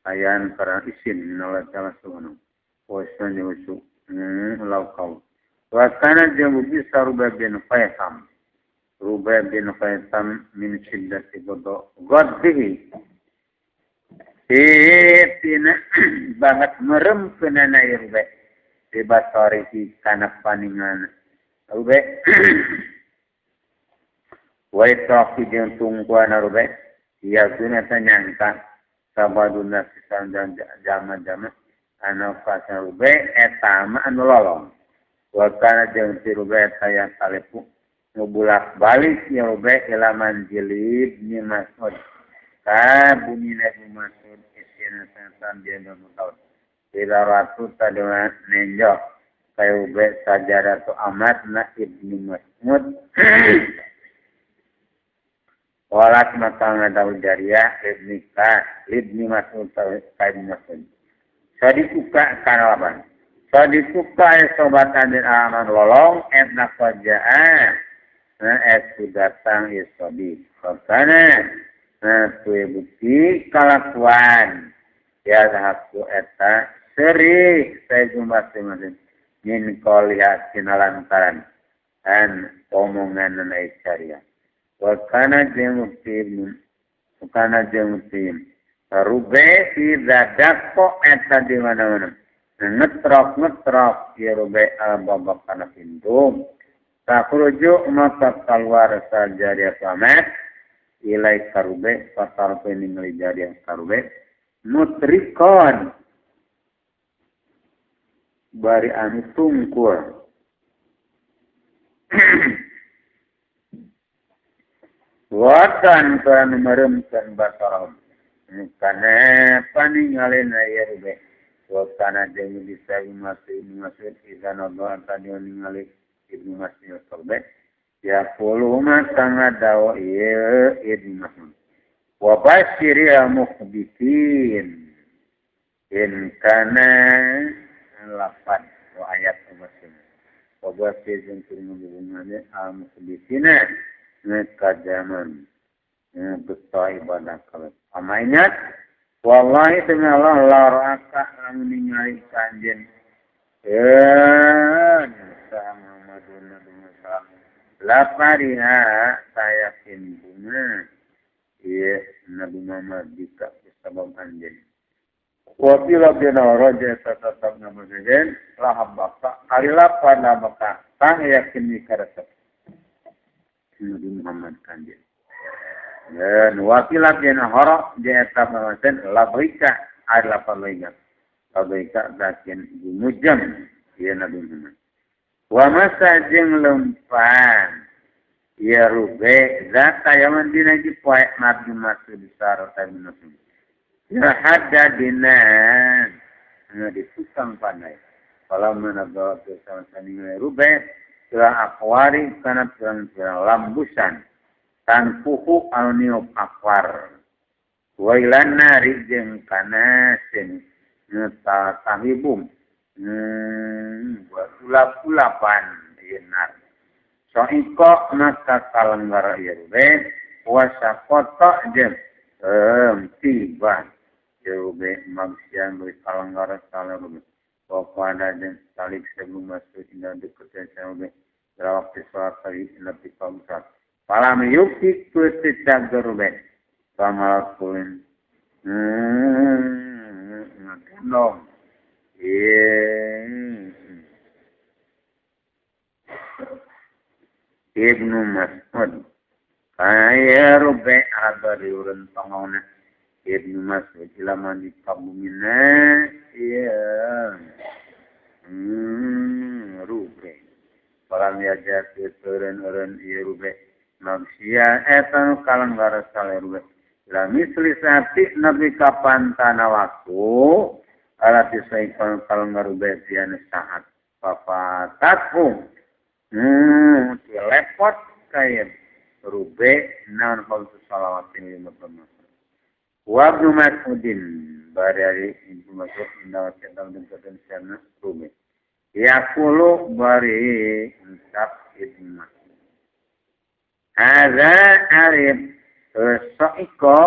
Speaker 1: Ayan karena isin minallah ta'ala subhanahu. Wasan yusu. Laukau. Wakana jamubi sarubah bin Faisam. Rubah bin Faisam min syiddati goddihi. Tina banget merem kenana Rubah. Dibasarihi kanak paningan Rubah. Waitoki jeung tungkuana Rubah. Ia sunata nyangka sabaduna sisan jama-jama anu kasa Rubah etama anu lolong. Wakana jeung si Rubah sayang kalepu ngubulak balik ya Rubah ilaman jilid ni Mas'ud. Ka bumi Nabi Mas'ud isina santan dia bermutawad. Ila ratu tadwa nenjok. Kaya Rubah sajaratu amat na ibni Mas'ud. Walat maka ngadaw jariah ibni Mas'ud ibni Mas'ud. Sadikuka kanawaban. Sadikuka sobatan din aman lolong etna kajaan. Es datang ya sadik. Karena tuwe bukti kelakuan. Ya haku eta seri saya jumlah masing-masing. Min kau lihat kinalantaran. Dan omongan naik syariah. Wakana jenguktim. Rube tidak dakpo eta di mana-mana. Ngetrok ya Rube babak kana pintu. Takhruju maka keluar sajariah pamet. Ilai karube pasal peningali jariah karube. Nutrikon. Bari anu tungkul. Watan karena meremkan basarahum. Karena paningalin ya Rube. Wakana jeng bisa masuk izan Allah tadi ningali ibnu Mas'ud Rube. Ya puluh tangga dawa iya ibnu Mas'ud. Wabashiri al-mukhbitin. In kana lapan ayat Mas'ud. Wabashiri yang turun hubungannya al-mukhbitina. Kajaman betul ibadah kalau amainat wallahi demi Allah laraka lang ningali kanjen Muhammadun Nabi lapariha saya bunga ya Nabi Muhammad jika sebab kanjen wapila bina roja tetap nama kanjen lahab baka kalilapan baka tang yakin nikarasap Nabi Muhammad kanjeng. Dan wakilat yang horok di atas mawasan labrika adalah palaikat. Labrika dakin mujam ya Nabi Muhammad. Wa masa jeng lempan ya Rube zata yang dinaji poek Nabi Mas'ud sarata bin Mas'ud. Ya hadda dinan disusang pandai. Kalau menabrak bersama-sama dengan Rube Pirang akwari karena pirang-pirang lambusan. Tan puhu alniop akwar. Wailan nari jeng kana sen. Ngeta tahibum. Buat ulap-ulapan. Yenar. So iko maka kalanggara yerube. Puasa kotok jeng. Tiba. Yerube magsian beri kalanggara salarube. Wapada jeng talik sebelum masuk indah dekatnya yerube. Dalam waktu sholat tadi lebih kaumsat. Palam yukti kutit jagarubet. Sama kulin. Ngegendong. Ibnu Mas'ud. Kaya rube ada di urun tongona. Ibnu Mas'ud ilaman di kabumina. Rube. Palam yajat turun-urun iya Rube. Magsia etan kalanggara saleh Rube. La misli sati nabi kapan tanah waktu. Alati saikon kalanggara Rube tiana saat. Papa tatku. Lepot kaya. rube naon khamsu salawatin 50 wa ibnu mas'udin bari Ibnu Mas'ud indah sedang dengan sana rube yaqulu bari ucap Ibnu Mas'ud hadza arif sa'iko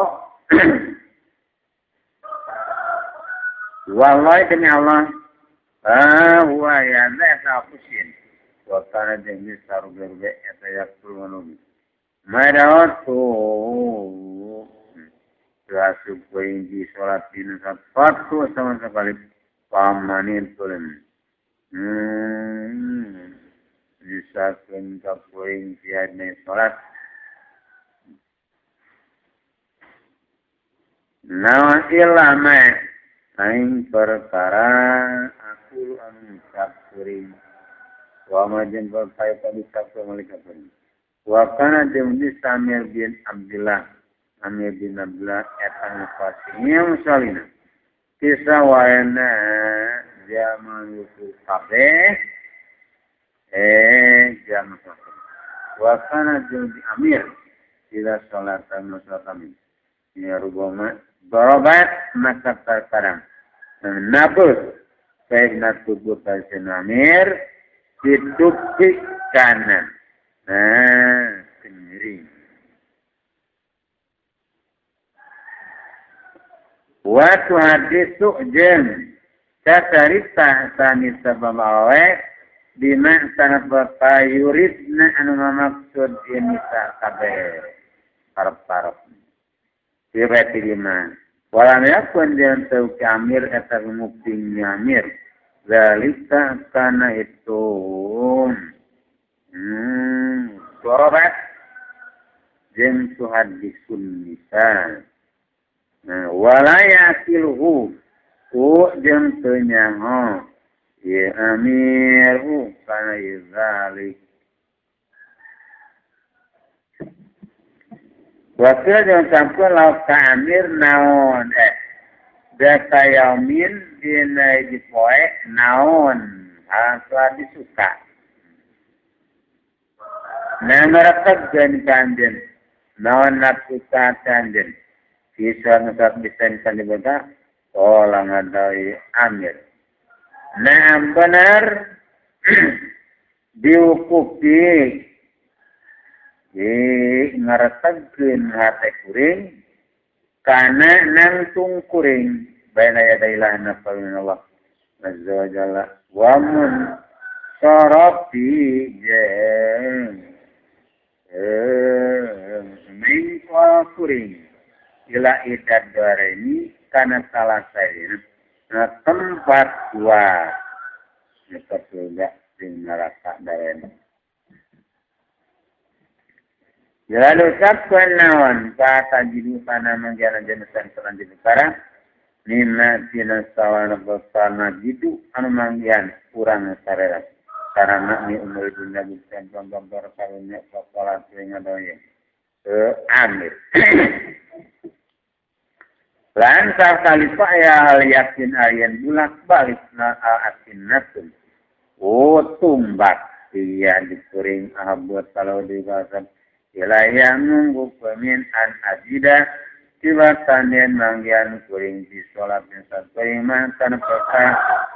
Speaker 1: wallahi demi Allah huwa ya la kusin wa kana demi sarube eta yakul manumi marawatu rasuk poin di salat din satu sama sekali pamanin tulen bisa kan poin tiada salat nawa ilama aing perkara aku anu ucap kuring wa majeng berkaitan ucap malaikat kuring wa kana demdi Samir bin Abdullah etang fasihnya musalina kisah waena zaman yusuf kabeh zaman kabeh wa kana demdi Amir tidak salatan musatamin ya rubama dorobat maka terkadang nabus Sayyidina tubuh Tasin Amir hidup di kanan kemiring waktu hadis jeng kacarita sani sabab awe bima sangat bertayuridna anu maksud ini tak kabeh parap-parap Sirat lima. Walam yakun dia untuk Amir atau mukti Amir. Zalika karena itu. Sorobat. Jeng tuhadisun nisa. Walayakiluhu. Jeng tenyaho. Ya Amir. Karena izalik. Waktu yang sampai lauk Amir naon data yamin dina dipoe naon asal disuka. Nah merekat dan kanden naon nafsu kanden kisah nusat bisa dibaca orang adai Amir. Nah benar diukupi ngaratagkeun hate kuring kana nangtung kuring baina yadailah nafalin Allah azza wa jalla wa mun sarafi jeng mingkwa kuring ila idad dareni kana salah sayin tempat dua nyata surga di neraka dareni. Lalu ucapkan naon kata jidu kana manggiana jenesan selanjutnya sekarang nina tina sawana bersama jidu anu manggian kurang sarera karena ni umur dunia bisa gambar kawinnya sekolah sehingga doya Amir lan sakali ya hal yakin ayan bulak balik na asin nasun tumbak dia dikuring ahabut kalau dibahas Ilayah nunggu pemintaan ajida tiba tanian manggian kuring di sholat yang satu iman tanpa peka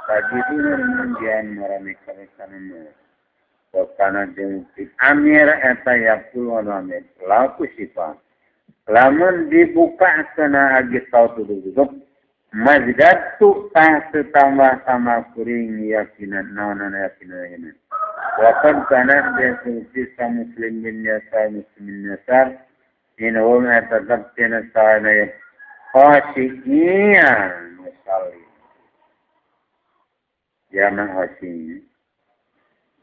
Speaker 1: tadi dulu manggian merami keresanmu. Karena jengkit Amir eta yakul wanamid laku sifat. Lamun dibuka kena agi tau tutup majdad tu tak setambah sama kuring yakinan naonan yakinan. Wakan kana dia sisa muslim bin yasar muslimin yasar inhum tetap tina sana khasyiyan musalli jama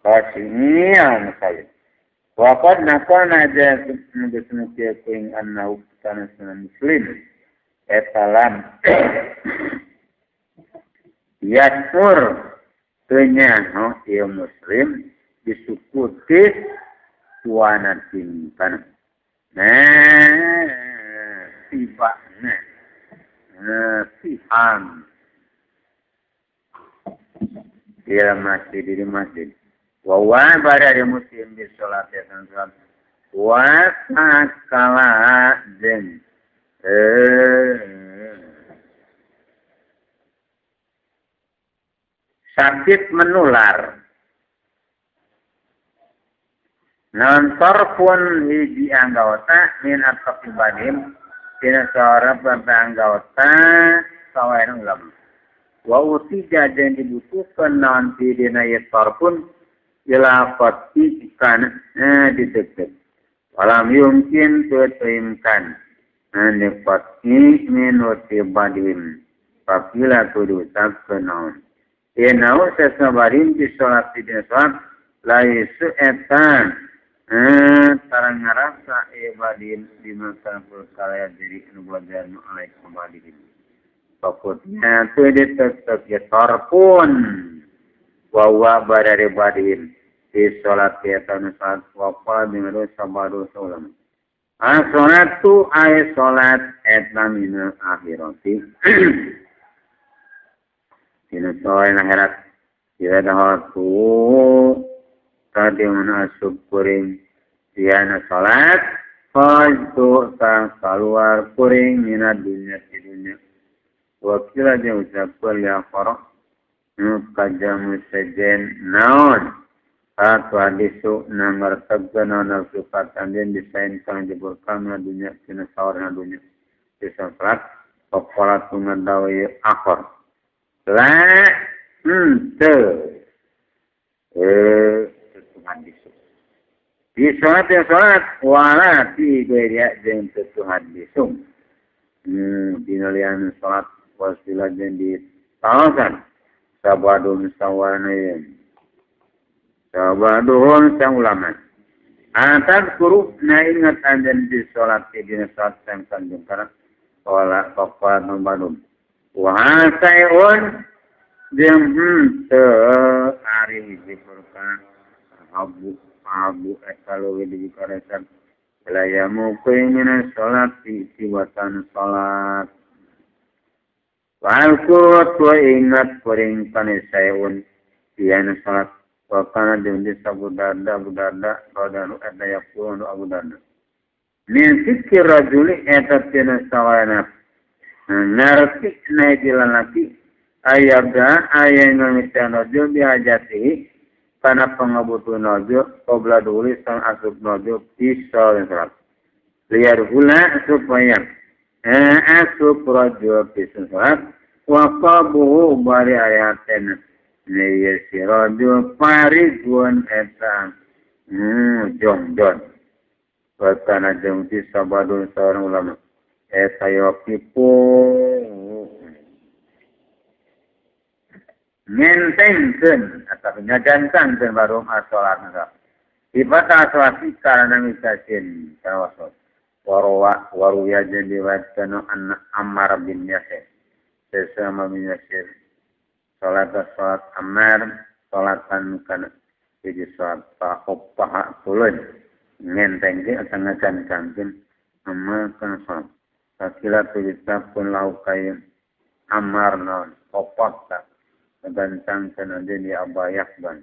Speaker 1: khasyiyan musalli waqad nakana dia bismukia kuing annahu kana sana muslim etalam yasur tenya ya muslim disukuti tuanan timpan. Sifat. Sifat. Dia masih di masjid. Wawan pada muslim di sholat dan sholat Wasakala jeung sakit menular. Nontor pun hiji anggota minat kepribadian tina seorang anggota sawayan ulama. Wa utija jeung dibutuhkeun naon ti dina yetor pun ilafati kana dideket. Walam yumkin tutimkan nipati minuti badim. Papila kudu ucapkeun naon. Yenau sesabarin di sholat di dina sholat laisu etan tarang ngarasa badim di masa perkala diri anu belajar nu alaik badim. Pokoknya tu ditetap yetor pun wawa badari badim. Di sholat kita nusat wapa dengan sabadu sholat. Sholat tu ay sholat etna mina akhirati. Dina sholat akhirat. Dia dah tu tadi mana syukuring dia na sholat. Fajtu sang keluar kuring mina dunia di dunia. Wakila dia ucapkan yang korok. Kajamu sejen naon. Atau hadisu nomor tegana nafsu katan dan desain kang jebur kami dunia kena sawar dunia desain plat pola tungan dawai akor la tentu hadisu di sholat wala ti dia jeung tentu hadisu dinalian sholat wasilah jeung di tawasan sabadun sawana Sabaduhun sang ulama. Atas kuru na ingat anjan di sholat di sholat sang kanjeng kana sholat papa nombadum. Wahasaiun jeung ari hiji perkara abu kalau di karesan layamu pengen sholat di tiwatan sholat. Walku tu ingat kuring panesaiun diana sholat. Wakana jeung Abu Darda radhiyallahu anhu yaqulu Abu Darda min fikir rajuli eta tina sawana narti na dilalaki ayabda ayang ngamitan nojo bihajati kana pangabutuh nojo qabla duli sang asup nojo pisau salat liar gula supaya asup rajo pisau salat wa qabuhu bari ayatena Naya siraju parigun etang jongjon. Wakana jengti sabadun seorang ulama. Eta yokipu ngentengkeun atau nyagantangkeun baru asolat nasa. Ibata asolat karena misasin kawasot. Waruya jeung diwatkeun Ammar bin Yasir. Sesama bin Yasir. Salat Ammar, salatan kana jadi salat paha pulun ngentengkeun atau ngacancankeun amma kana salat. Sakila tulisna pun laukai Ammar naon opat tak gancangkeun ade di abayak ban.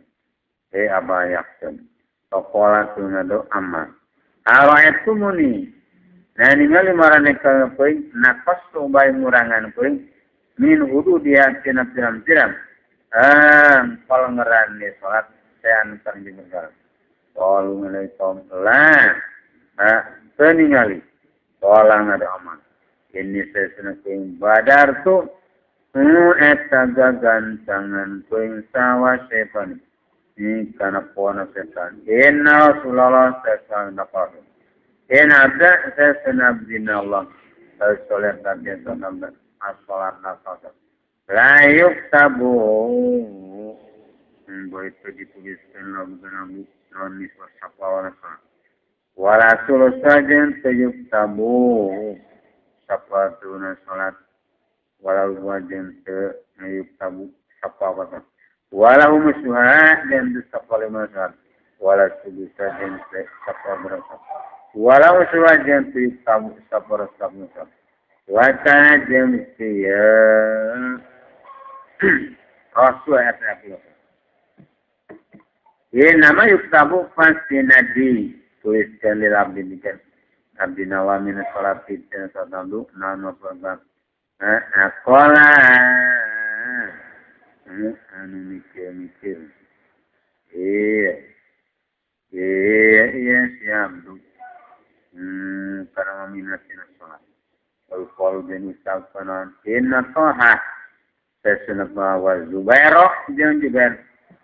Speaker 1: Abayak kan. Tokola tunado Ammar. Await tumuni. Nah ningali marane ka poin napas tu bae murangan poin. Min wudu dia tina tiram-tiram. Palengeran ni salat sean kanjeng Rasul. Waalaikum salam. Peningali. Soalang ada aman. Ini sesena kuing badar tu. Eta gagancangan kuing sawa sepan. Ini kana pona setan. Inna Rasulullah sesan dapat. Inna ada sesena abdina Allah. Solat tadi sanam as-salat nafasa. Layuk tabu. Itu dituliskan lagu nabi nonis wasapa warasa. Walasul saja tayuk tabu. Sapatuna salat. Walau wajan tayuk tabu. Sapa warasa. Walau musuha dan sapa lima salat. Walasul saja sapa warasa. Walau sewajan tayuk tabu. Sapa warasa. Wata jemsiya Rasul ayat 30. Ini nama yuktabu pasti nadi tuliskan lil abdi bikin abdi nawa min salat dan satandu nama perbat akola anu mikir iya siap du karena meminatin salat kalau dan usahakan inna toha sesunapa wa zubairo jeung juga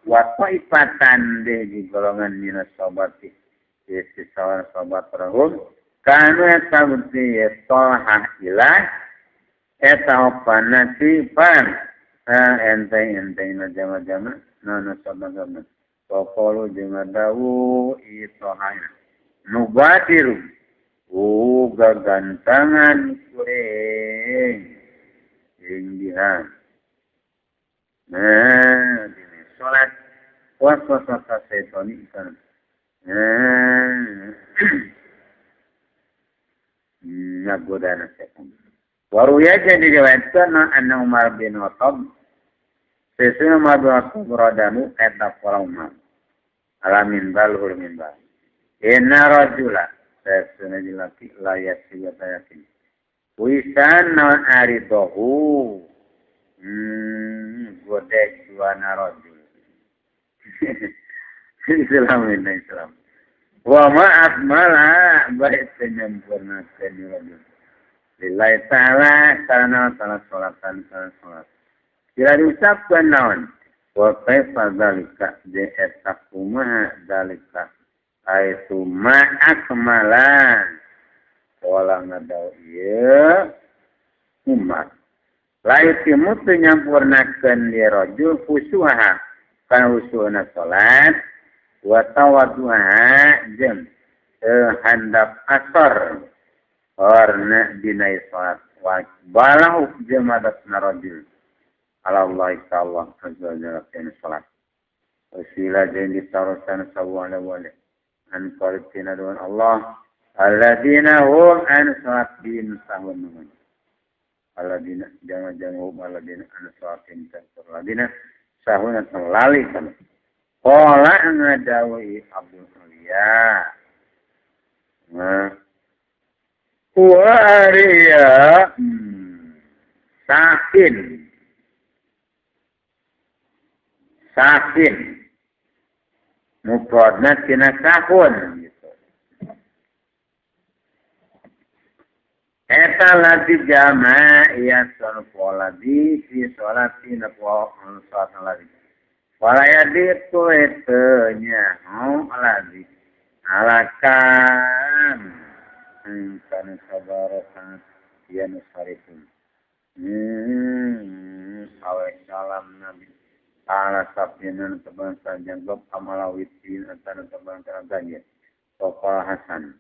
Speaker 1: wa taifatan deh di golongan minas sobati yaitu sobat rahum kanu eta bukti toha ilah eta opana sifan enteng na jama-jama nana sobat-sobat pokolu jeung dawu itohana nubatiru gagantangan kuring ingdihan dini sholat waswasa setoni ikan nagodana setan waruya jadi diwatkan anna Umar bin Khattab sesuna Umar bin Khattab radanu eta para Umar alamin balhul minbar inna rajula sesuna dilaki layak siwata yakin wisan non aridohu godek dua narojul Islam wa maaf malah baik penyempurnakan dirojul lillahi ta'ala karena salatan kira diucapkan naon wa kaifa dzalika de etakumaha dzalika aitu ma'akmalan wala ngadau ieu umat layu timut nyampurnakeun di rajul khusyuha kana khusyuna salat wa tawadduha jeung handap asar warna dinai salat wa balahu jamadat narajul ala Allah ta'ala azza wa jalla salat wasila jeung ditarusan sawana wala an qalitina dengan Allah alladzina hum an salatin sahun alladzina jangan hum alladzina an salatin alladzina sahun lali kan qala ngadawi Abdul Mulia wa ariya sakin mufradna tina sahun eta lati jama ya sun poladi fi salati napa salat lagi wala yaditu etenya aladi alakan kana sabaratan ya nusarifun awe salam nabi ala sabyanan tebasan janggop amalawitin antara tebasan tanya Topal Hasan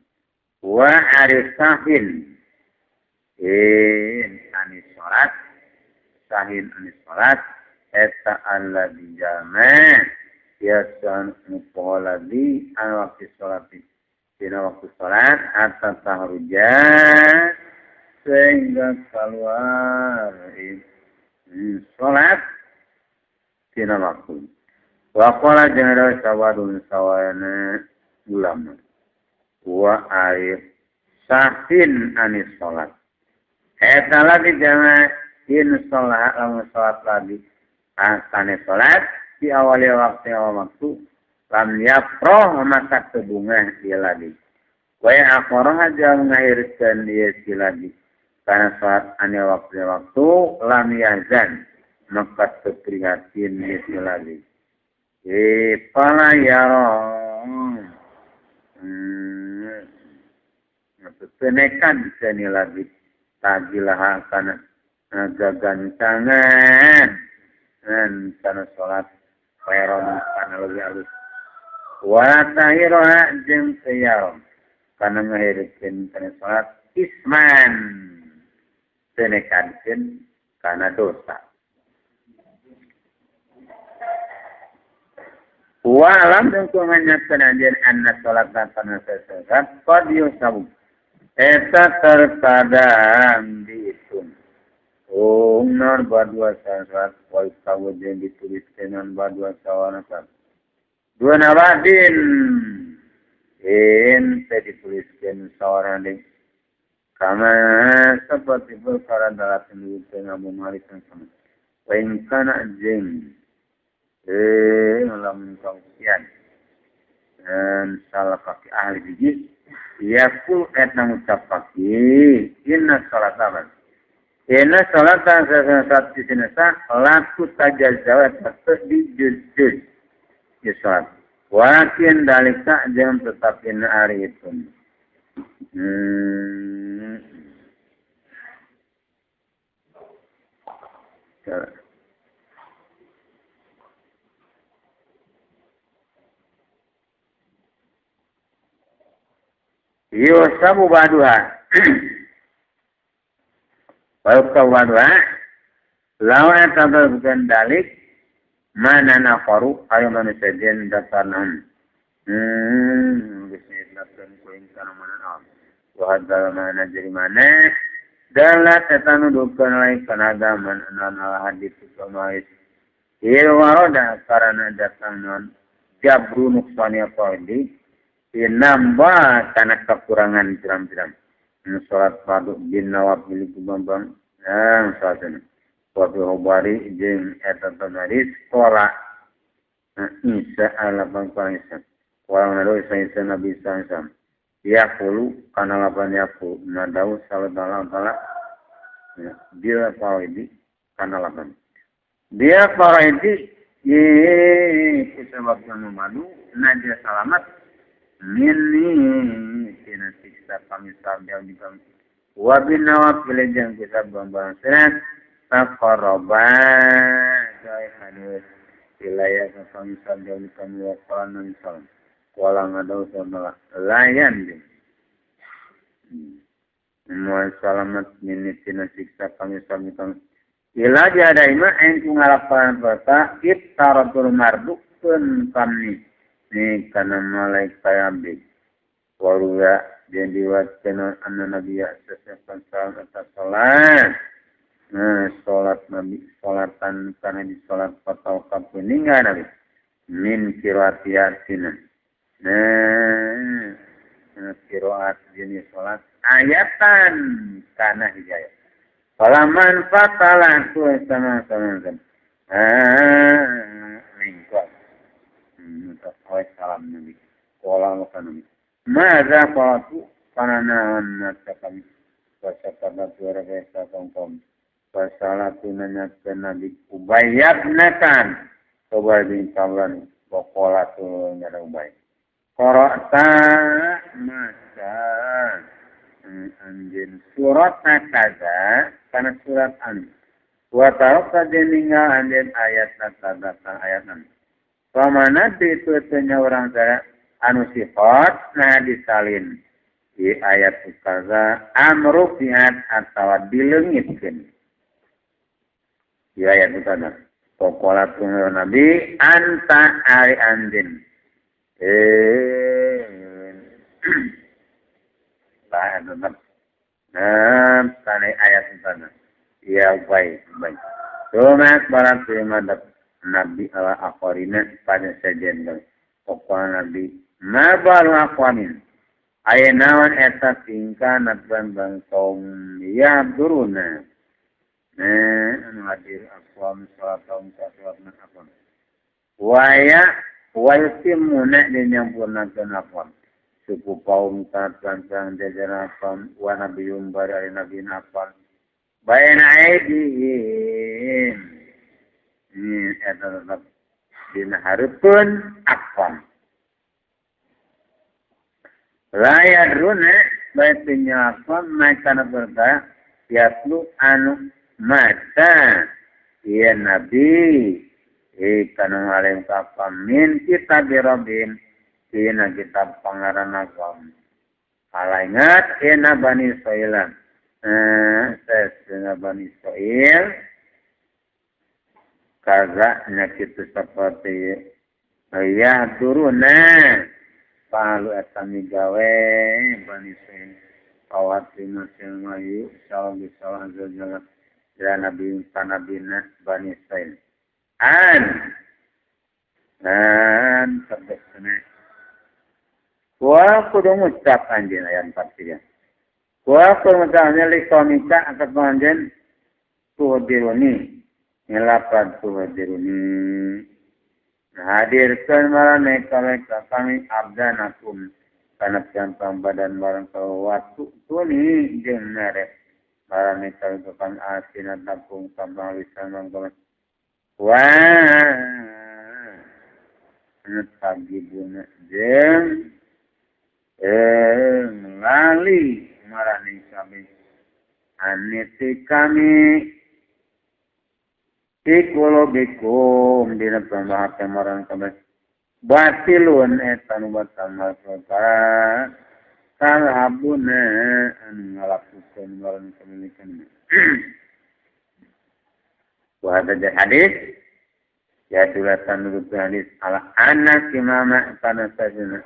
Speaker 1: wa arisahin anis sholat sahin anis sholat eta alladhi jama yasan muqaladi an waktu sholat dina waktu sholat atas tahrujan sehingga keluar sholat dina waktu waqala jana sawadun sawana ulama wa air sahin anis sholat eta lagi jangan sholat lamun sholat lagi asane sholat di awal waktu lam yaproh masa kebunga dia lagi waya akorah aja mengakhirkan dia si lagi karena sholat ane waktu lam yazan maka keprihatin dia si lagi pala yarong tenekan sini lagi tagilah kana gagantangan dan kana salat khairon kana lebih halus wa tahiroha jeung tayam kana ngahirikeun kana salat isman tenekankeun kana dosa wa alam jeung kumanyakeun anjeun anna salat kana salat qad yusabu eta terkadang dihitung. Umar badua salat wal kawjen ditulis dengan badua sawana kan. Dua nabadin. dituliskan seorang di kama seperti perkara dalam penelitian Abu Malik yang sama. Wain jeng dalam kausian dan salah kaki ahli bijis yakul etna ngucap kaki inna salataman inna salatan saat di sini laku tajazawat di juz ya salat walakin dalika jangan tetap inna hari itu Yusabu baduha. Baru kau baduha. Lawan tabal bukan dalik. Mana nafaru. Ayo manusia din datanam. Bismillah dan kuing kana mana. Wahadal mana jadi mana. Dalam tetanu dukan lain kanada mana hadis somais. Ilwaroda karena datang non. Jabru nuksani apa ini. Nambah karena kekurangan jiram-jiram. Salat fardu bin nawab milik bambang. Salat ini. Wabi hubari jeng etatan hadis sekolah. Isa ala bangkang isa. Walang nado isa nabi isa. Ya pulu karena lapan ya pulu. Nadau salat dalam talak. Dia fawaidi karena lapan. Dia fawaidi. Sebab yang memadu. Nadia salamat. Mini tina siksa kami sabda di kami. Wabin nawab pilih kita bambang senat. Takoroba jai hadis wilayah kami sabda di kami wakalan salam. Walang ada usaha layan din. Mual salamat mini tina siksa kami sabda kami. Ila jada ima engku ngalapan perta iftaratul marduk pun kami. Ni kana malaikat ambil. Waluya dan diwakilkan anna nabiya sesuatu salat atas salat. Salat nabi salatan karena di salat patau kapuningan nabi. Min kiratiatina. Kiraat jenis salat ayatan karena hijayah. Falaman fatalah tu sama-sama kan. Lingkup. Oleh salam Nabi. Kuala makan Nabi. Mada fatu pananan nata kami. Wasapata tuara kesa kongkong. Wasalatu nanyakan Nabi. Ubayat nakan. Ubay bin Sablan. Wakola tu nyara ubay. Korokta masa. Anjin surat nakaza. Karena surat an. Watarok kajeninga anjin ayat nakaza. Ayat an. Pamana itu tanya orang saya anu sifat nah disalin di ayat kaza amrufiat atau dilengitkan di ayat kaza pokola tunggu nabi anta ari andin lah tetap tanya ayat kaza ya baik cuma barat terima Nabi ala akwarina pada sajian kami. Pokoknya Nabi. Nabalu akwamin. Ayanawan eta tingkah natban bang kaum ya duruna. Anu hadir akwam salat kaum salat akwam. Waya waltimuna dan yang purnakan akwam. Suku kaum tatang jajaran akwam. Wa Nabi yumbar dari Nabi akwam. Bayana aidihim. Ini adalah dinaharupun akwam. Layar runa baitinya akwam maikana berkata yatlu anu mata ya nabi kanang alim kapam min kitab birobin ina kitab pangaran akwam. Kalau ingat ina Bani Israel. Saya Bani Israel. Kaza nyakitu seperti ya turuna palu etami gawe Bani Israel awat dinasil mayu salam bisalah azal ya nabi panabina Bani Israel an terbesarnya Wa kudu ngucap anjeun aya 4 tiga. Wa kudu ngucapnya li komika akan anjeun tuhdiruni. Ngelapan tuhdiruni. Hadirkan marane kami abdanakum kana pian badan barang waktu tuni jeung nare marane kami kapan asina tapung tambah lisan mangkon wah nutagibuna jeung lali marane kami aniti kami ikulo bikum dina pembahasan marang kami batilun etan batamal perkara kalhabuna anu ngalakukeun marang kemilikan wa hadis ya tulatan nurut hadis ala anak imama kana sajana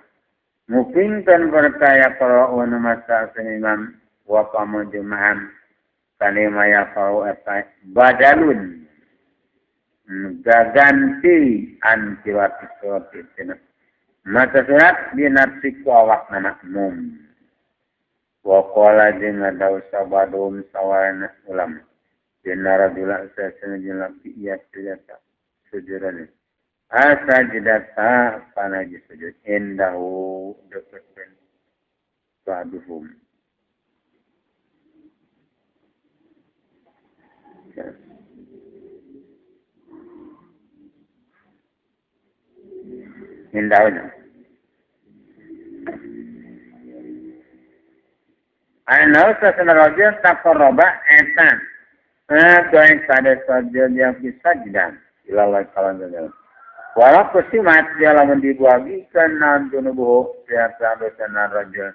Speaker 1: mupingkeun percaya para ulama masa imam wa pamujmahan kanema ya fau eta badalun gaganti antiwati suatu tina mata surat dinapsiku awak nama mum wakola jenga daw sabadum sawana ulama jenara dula sesena jenlaki iya sujudane asa jedata panaji sujud endahu deketen saduhum indahnya. Anau sasana raja takoroba etan. Doain pada saja yang bisa jidan. Ilalai kalan jalan. Walau kusimat dia lamun dibuagikan nanti nubuh siapa dosana raja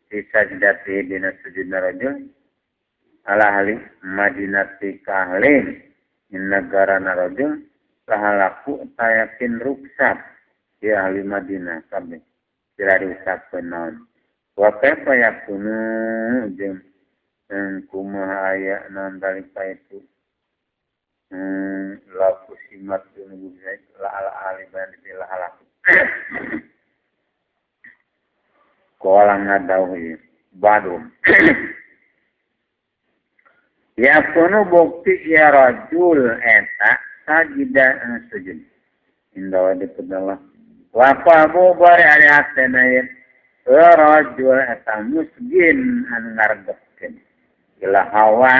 Speaker 1: bisa jidati dina sujudna raja. Ala hali madinati kahlin negara raja sahalaku tayakin ruksat. Ya ahli Madinah kabeh dirari usapkeun naon wa kaifa yakunu jeung kumaha aya naon dalika itu la kusimat nubuh la ala ahli bandil halak kolang ngadau badum ya kuno bukti ya rajul eta sajidan sujud indah di pedalah wapamu bari ari hatenayen rajul eta musgin anu ngargepkeun ila hawa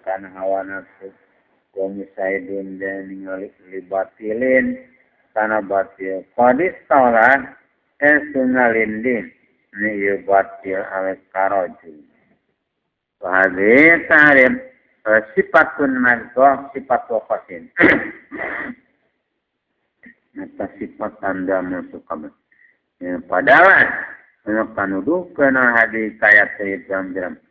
Speaker 1: kana hawa nafsu kami saidun dan ningali libatilin kana batil qadis taulah sungalindin ni ieu batil awet karajul hadis tarif sifatun mazhab sifat wafatin atas sifat tanda masuk kabar. Padahal menekan uduk kena hadis kayat sayid jam-jam.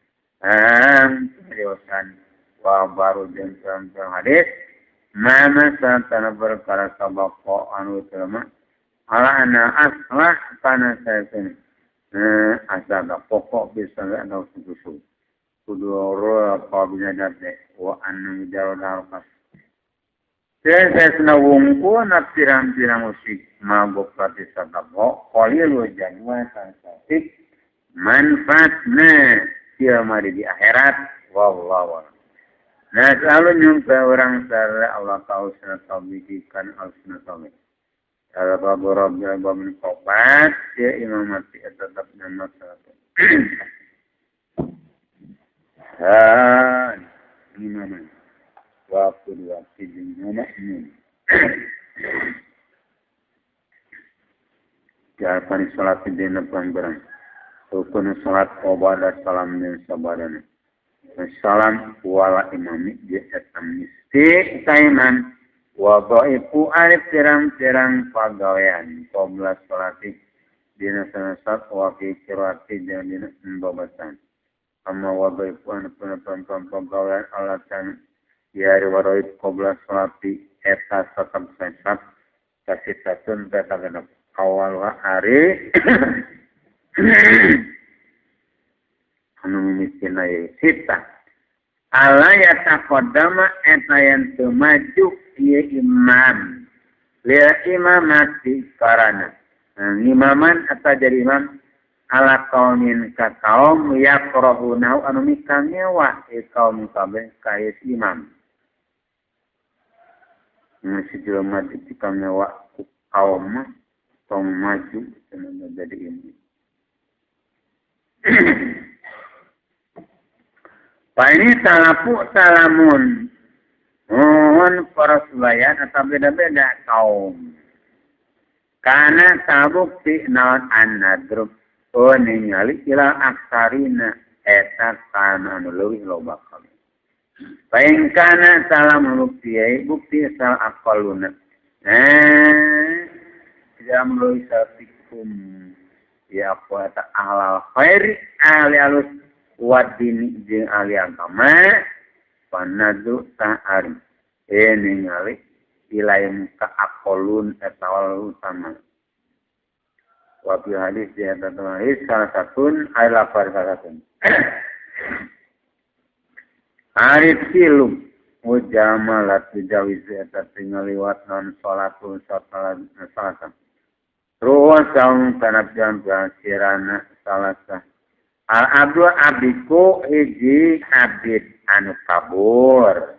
Speaker 1: Riwasan wa baru jam-jam hadis. Mana santana berkara sabako anu terima. Ala ana aslah kana saya sini. Asaga pokok bisa gak ada susu. Kudu roh apabila dade. Wa anu jauh dalkas. Sesna wungku na pirang-pirang musik mabuk pati sadabo qalilu janwa sansatik manfaatna kiamat di akhirat wallahu a'lam. Nah selalu nyumpa orang sara Allah tahu senata bidikan al-sunnah tawid. Kalau babu rabbi babu kopat ya imam mati tetap nama salat. Imam waktu jeung ini. Jalan salat di dina pangbarang. Rukun salat obadah salam dan sabadana. Salam wala imami dia etam misti kaiman wa dhaifu alif tirang-tirang pagawean qabla salati dina salat wa fi qiraati dan dina pembabatan. Amma wa dhaifu an pagawean alatan ya riwayat qabla salati eta satam sesat kasih satun kata genep awal hari anu mimitina sita ala yataqaddama eta yang maju ieu imam lia imamati karana Imaman atau jadi imam ala kaumin ka kaum yakrahunahu anu mikang nyewa kaum kabeh kaya imam. Si jelema dipikang nyewa ku kaum mah tong maju cenah jadi ini. Pak ini salamun. Mohon para sulayan atau beda-beda kaum. Karena sabukti naon an-nadrub. Ningali ila aksarina eta kana anu leuwih loba kami. Paing kana salamun bukti sal aqaluna. Jam leuwih sapikum. Ya apa eta ahlal khairi ahli alus wadini jeung ahli agama. Panadu ta'ari ningali ilaim ka'akolun etawal utama wabil hadis di atas hadis salah satun ayla farisatun arif silum ujamalat tujawiz etat tingaliwat non sholatul salatan ruwa saum kanabjan sirana salasa al-abdu abiku hiji abid anu kabur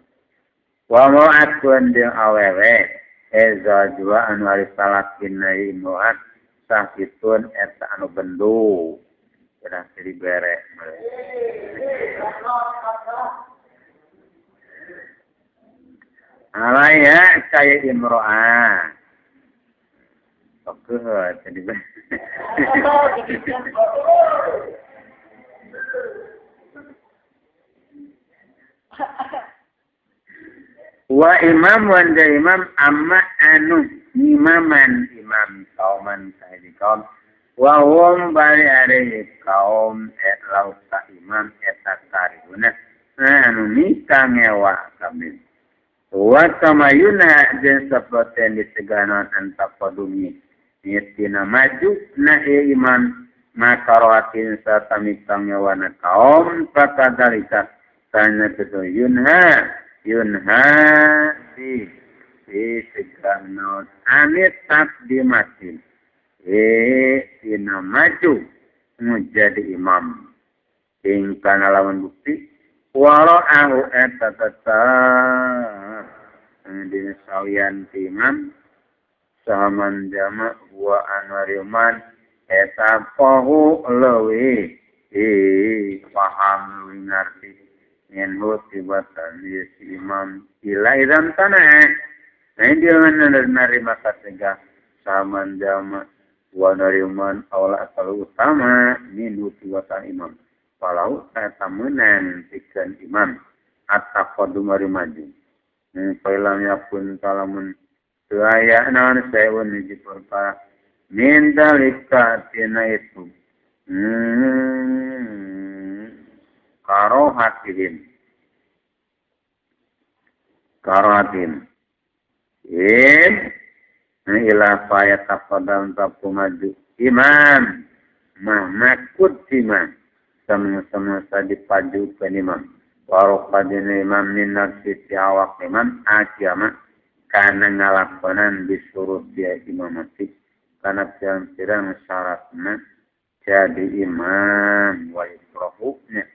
Speaker 1: wa ma'atun jeung awewe eza jua anu ari salakin nai muat sakitun eta anu bendu cenah jadi bere alaya kaya imro'ah oke jadi bere wa imam wanda imam amma anu imaman imam kauman sahaji kaum wa hum bari are kaum lauta imam eta karibuna anu nikah ngewa kami wa kamayuna jeung sapoten diseganon antapodumi niatina maju na iman makaroatin satamikang ngewa na kaum pakadalika kana ketu yunha di seganon anit takdimatin tina maju menjadi imam ingkang lawan bukti walau ahu eta tetap di sawian imam sahaman jama wa anwariman eta pohu lewi paham lewi ngarti nyenhu tibatan di imam ilairan tanah nah dia menerima ketiga sahaman jama wa nariman awla asal utama minhu tibatan imam walau eta menan pikeun imam at-taqaddum mari maju Pailamnya pun kalamun tuaya naon sewun hiji perkara min dalika tina itu karohatin ila faya taqaddam tapu maju imam makut imam sama-sama dipaju ke imam warokadina imam minar sisi awak imam akiyama karena ngalakonan disuruh dia imamati karena pirang-pirang syaratnya jadi imam wa ikrahuknya